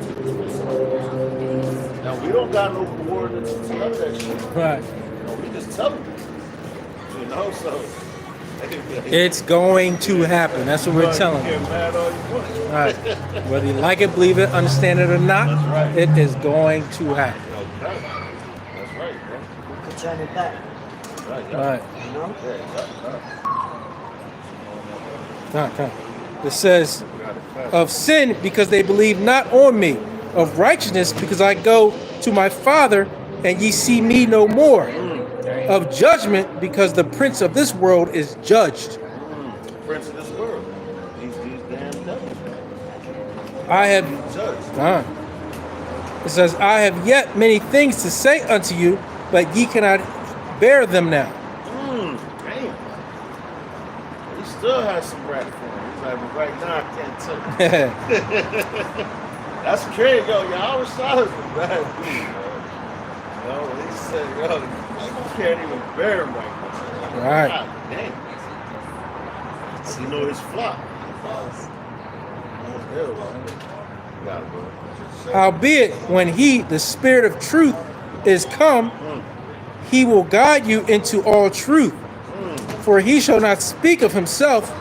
Now we don't got no coordinates to tell that shit. Right. We just tell them. You know, so It's going to happen. That's what we're telling you. you. Get mad all you want. Right. Whether you like it, believe it, understand it or not, That's right. it is going to happen. Okay. That's right, bro. We could turn it back, Right, yeah. Right. you know? Okay. It says, of sin because they believe not on me, of righteousness because I go to my Father and ye see me no more, of judgment because the prince of this world is judged. Prince of this world. These damn devils. I have Judged. It says, I have yet many things to say unto you, but ye cannot bear them now. Damn. He still has some rap for him. He's like, but right now I can't tell you. That's crazy, yo. Y'all was shot as a bad dude, yo. He said, yo, you can't even bear him right now. Right. God damn. You know his flock. Howbeit, when he, the Spirit of truth, is come, he will guide you into all truth. For he shall not speak of himself,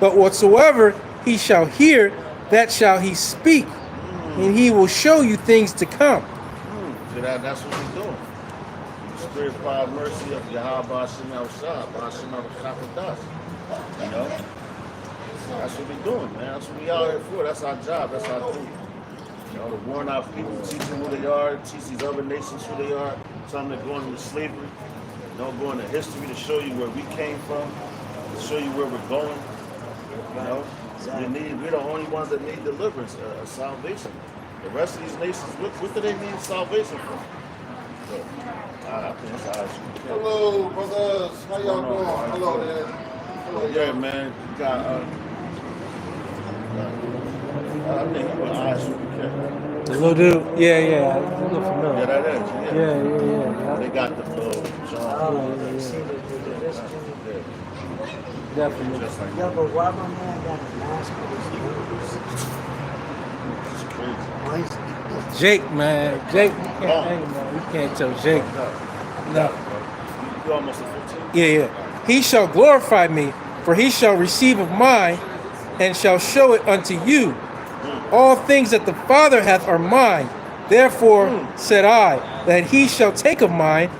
but whatsoever he shall hear, that shall he speak. And he will show you things to come. So that's what he's doing. Spirit, power, mercy of Yahweh Hashem outside, Hashem al-Kapadas. You know? That's what we're doing, man. That's what we out here for. That's our job. That's our duty. You know, to warn our people, teach them who they are, teach these other nations who they are, tell them they're going into slavery, you know, go into history to show you where we came from, to show you where we're going. You know, we're the only ones that need deliverance, salvation. The rest of these nations, what do they need salvation from? So, I think that's how I should. Hello, brothers. How y'all doing? Hello there. Hello, Yeah, man. You got, I think you were eyes super careful. The little dude, yeah, a little Yeah, familiar. that is. Yeah. Yeah. They got the little John. You see the risk. Definitely. Just like Yo, but why my man got a mask with his it's crazy. nose? Jake, man. Jake, you can't tell Jake. No. You almost a 15? Yeah. He shall glorify me, for he shall receive of mine and shall show it unto you. All things that the Father hath are mine. Therefore said I, that he shall take of mine,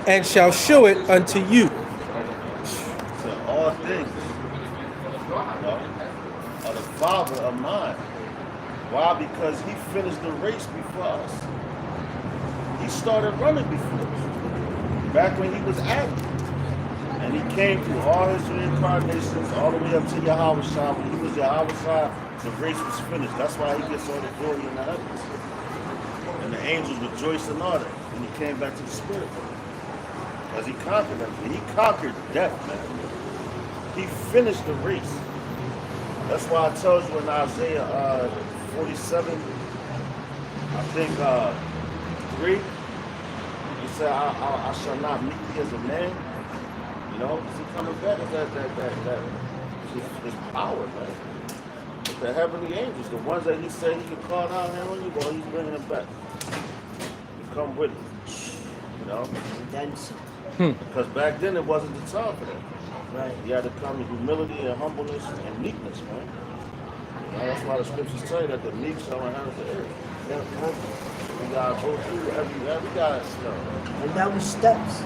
and shall show it unto you. So all things, are the Father of mine. Why? Because he finished the race before us. He started running before us. Back when he was Adam. And he came through all his reincarnations all the way up to Yahweh Shah. When he was Yahweh Shah, the race was finished. That's why he gets all the glory in the heavens. And the angels rejoiced in all that. And he came back to the spirit. Because he conquered everything. He conquered death, man. He finished the race. That's why I told you in Isaiah 47, I think 3, he said, I shall not meet thee as a man. You know, he coming back as that his power, man. With the heavenly angels, the ones that he said he could call down here on you, well, he's bringing them back. You come with him. You know? Then some. Because back then it wasn't the time for that. Right. You had to come in humility and humbleness and meekness, man. You know, that's why the scriptures tell you that the meek shall inherit the earth. They'll come. We gotta go through every guy, you know. And that was steps.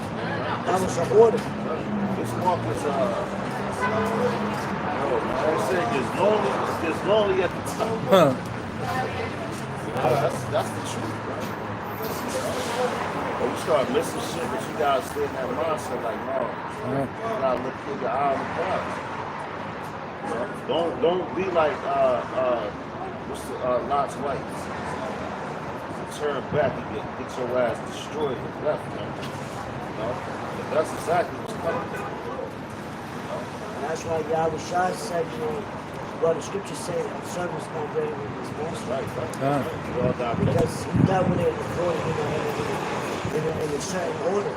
That was an order. This walk is I say it gets lonely at the top. Huh. That's the truth, right? When you start missing shit, but you gotta stay in that mindset like, no, you gotta look through your eye on the prize. You know? Don't be like what's the Lot's wife. Turn back and get your ass destroyed and left, man. You know? That's exactly what's coming. And that's why Yahweh Shah said, you know, well, the scriptures say a servant's not greater than his master. Right. We all got Because he dealt with it according, in a certain order.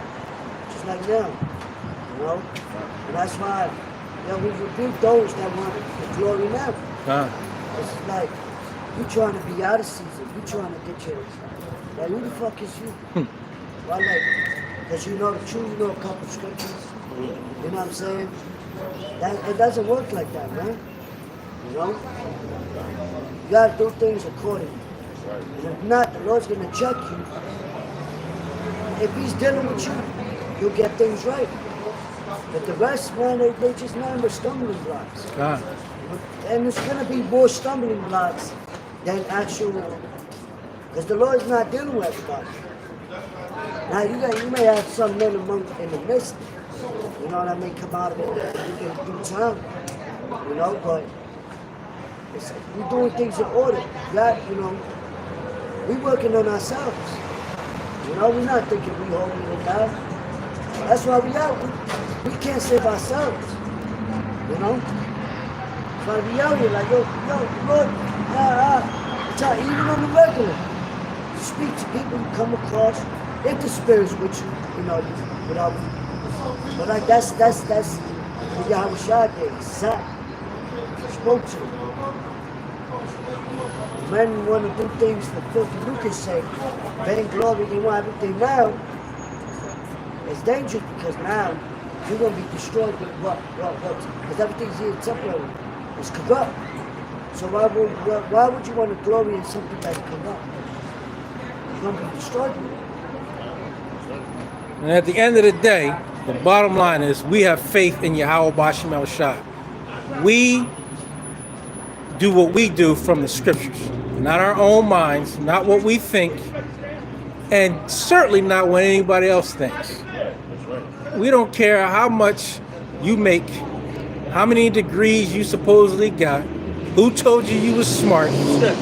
Just like now, you know? And that's why, you know, we rebuke those that want the glory now. It's like, you trying to be out of season. You trying to get your, like, who the fuck is you? Why, like, because you know the truth, you know a couple scriptures. You know what I'm saying? It doesn't work like that, man. You know? You gotta do things accordingly. And if not, the Lord's gonna check you. If he's dealing with you, you'll get things right. But the rest, man, they just nothing but stumbling blocks. And it's gonna be more stumbling blocks than actual, because the Lord's not dealing with everybody. Now you may have some men in the midst, you know, that may come out of it in due time, you know, but we're doing things in order. You know, we working on ourselves. You know, we're not thinking we holy and God. That's why we out. We can't save ourselves. You know? That's why we out here like, yo, Lord, even on the regular. You speak to people, you come across, if the spirit's with you, you know, without. But like that's what Yahweh Shah did. He sat, spoke to them. Men want to do things for filthy lucre's sake. Vain glory, they want everything now. It's dangerous because now you're going to be destroyed with what? Because everything's here temporary. It's corrupt. So why would you want to glory in something that's corrupt? You're going to be destroyed with it. And at the end of the day, the bottom line is we have faith in Yahweh Bashim El Shah. We do what we do from the scriptures, not our own minds, not what we think, and certainly not what anybody else thinks. We don't care how much you make, how many degrees you supposedly got, who told you you was smart.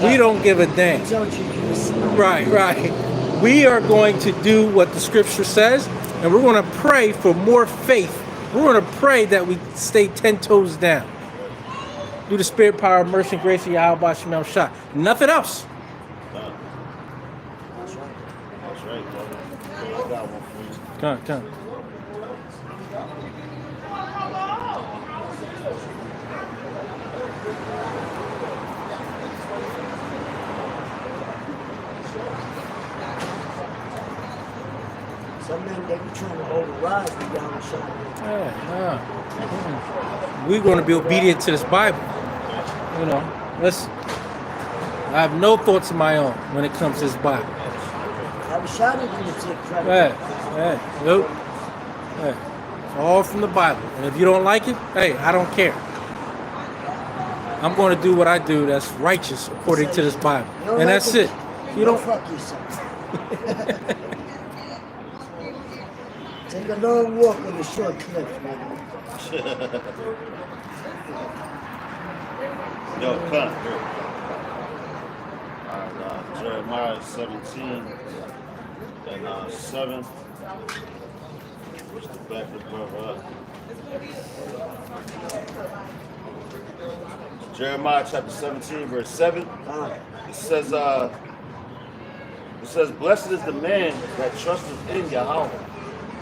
We don't give a damn. Right. We are going to do what the scripture says, and we're going to pray for more faith. We're going to pray that we stay 10 toes down. Through the spirit, power, mercy, and grace of Yahweh Bashim El Shah. Nothing else. That's right, brother. I got one for you. Come. Some men, they be trying to override the Yahweh Shah. We're going to be obedient to this Bible. You know, I have no thoughts of my own when it comes to this Bible. I was shouting you to take credit. Hey, nope. Hey, it's all from the Bible. And if you don't like it, hey, I don't care. I'm going to do what I do that's righteous according to this Bible. You don't And like that's it. You Go don't. fuck yourself. Take a long walk on the short cliff, man. Yo, cut. Jeremiah 17 and 7. Just to back the brother up. Jeremiah chapter 17, verse 7. It says, blessed is the man that trusteth in Yahweh,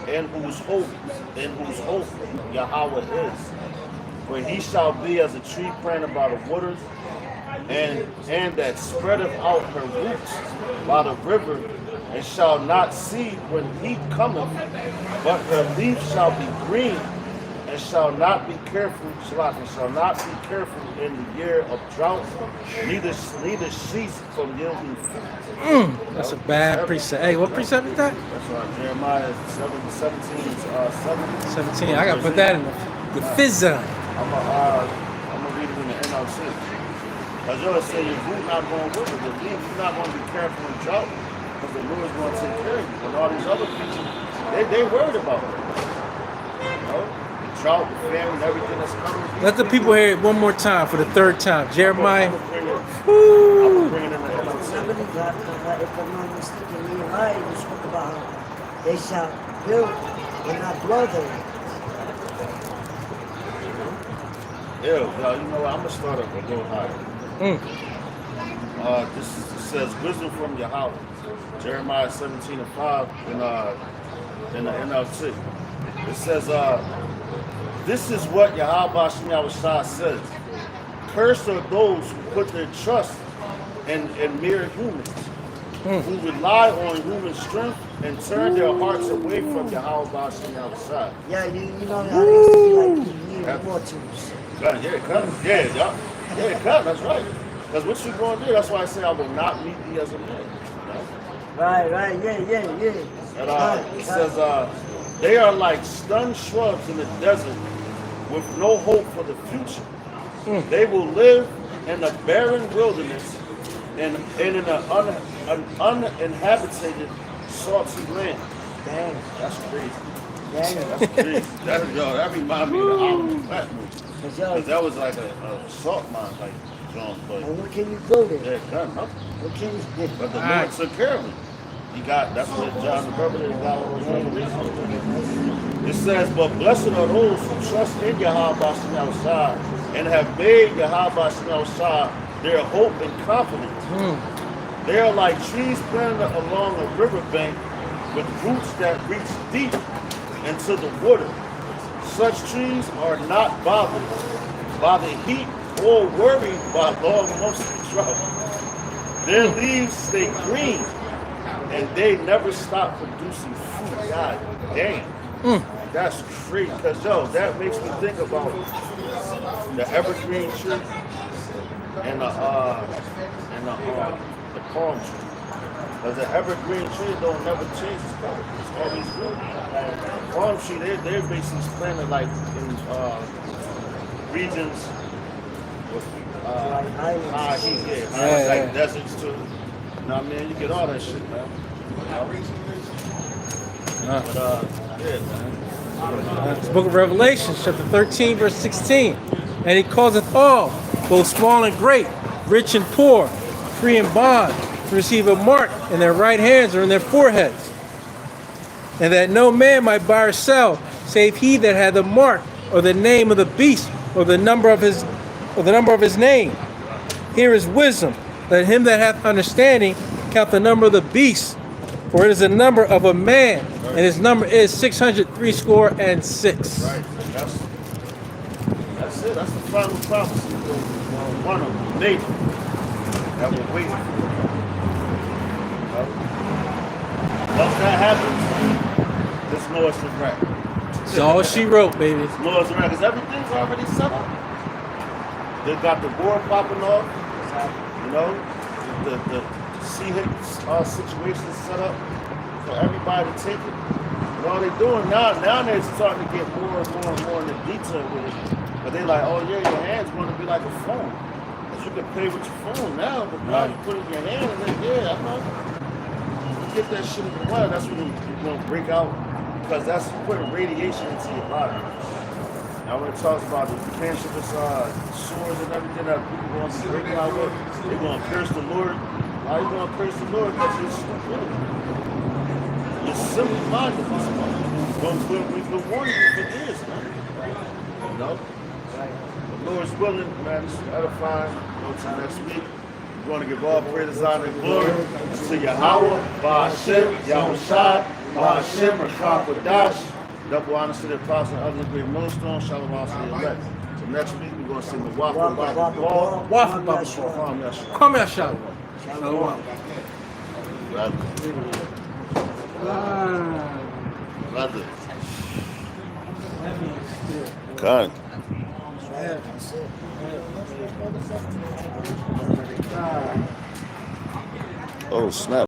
and whose hope Yahweh is. For he shall be as a tree planted by the waters, and that spreadeth out her roots by the river, and shall not see when heat cometh, but her leaf shall be green, and shall not be careful in the year of drought, neither cease from yielding fruit. That's a bad precept. Hey, what precept is that? That's right, Jeremiah 17. 17. I got to put that in the fizza. I'm gonna read it in the NLC. Because you'll say your root not going with it. The leaf, you're not going to be careful in drought, because the Lord's going to take care of you. But all these other people, they worried about it. You know? The drought, the famine, everything that's coming. Let the people hear it one more time for the third time. Jeremiah. I'm Woo. bring it in the NLC. Somebody got, if I'm not mistaken, Nehemiah, you spoke about how they shall build and not blow their land. Yeah, you know what? I'm going to start up a little higher. This says wisdom from Yahweh. Jeremiah 17 and 5 in the NLT. It says, this is what Yahweh Shai says. Cursed are those who put their trust in mere humans, who rely on human strength and turn their hearts away from Yahweh Shai. Yeah, you know how they used to be like, you need more tools. Cut, that's right. Because what you going to do, that's why I say I will not meet thee as a man. You know? Right, yeah. And it says, they are like stunned shrubs in the desert with no hope for the future. They will live in a barren wilderness and in an uninhabited, salty land. Damn. That's crazy. Damn. That's crazy. That reminds me of the Oliver Platt movie. Because that was like a salt mine type John. But And what can you build it? yeah, done nothing. What can you do? But the Lord took care of him. That's what John the Revelator got all those revelations. It says, but blessed are those who trust in Yahweh Shai and have made Yahweh Shai their hope and confidence. They are like trees planted along a riverbank with roots that reach deep into the water. Such trees are not bothered by the heat or worried by long months of drought. Their leaves stay green and they never stop producing fruit. God damn. That's crazy. Because, that makes me think about the evergreen tree and the palm tree. Because the evergreen tree don't never change its color. It's always green. Palm tree, they're basically planted like in regions with high heat, like deserts too. You know what I mean? You get all that shit, man. But, yeah, man. It's the book of Revelation, chapter 13, verse 16. And he causeth all, both small and great, rich and poor, free and bond, to receive a mark in their right hands or in their foreheads. And that no man might buy or sell, save he that had the mark, or the name of the beast, or the number of his name. Here is wisdom. Let him that hath understanding count the number of the beast, for it is the number of a man, and his number is 666. Right. That's it. That's the final prophecy. One of them, Nathan, that we're waiting for. Once that happens, just know it's a wrap. That's all she wrote, baby. Just know it's a wrap, because everything's already set up. They got the war popping off. Exactly. You know, the sea hit situation set up for everybody to take it. And all they're doing now they're starting to get more and more and more into detail with it. But they like, oh yeah, your hand's going to be like a phone. Cause you can pay with your phone now, but now you put it in your hand and then yeah, I know. You get that shit in the blood, that's when you're going to break out because that's putting radiation into your body. Now when it talks about the cancerous sores and everything that people going to be breaking out with, they're going to curse the Lord. Why are you going to curse the Lord? Because you're stupid. You're simple-minded. We've been warning you for years, man. You know? The Lord's willing, man, this is edifying. Until next week. We're going to give all praise, honor, and glory to Yahweh, Ba'ashem, Yahushai, Ba'ashem, Rakam Kodash. Double honor to the apostle and other great millstone. Shalom to the elect. So next week we're going to sing the Wafa Baba Ball. Wafa Baba Ball. Come here, Shalom. Shalom. Brother. God. That's it. Oh, snap.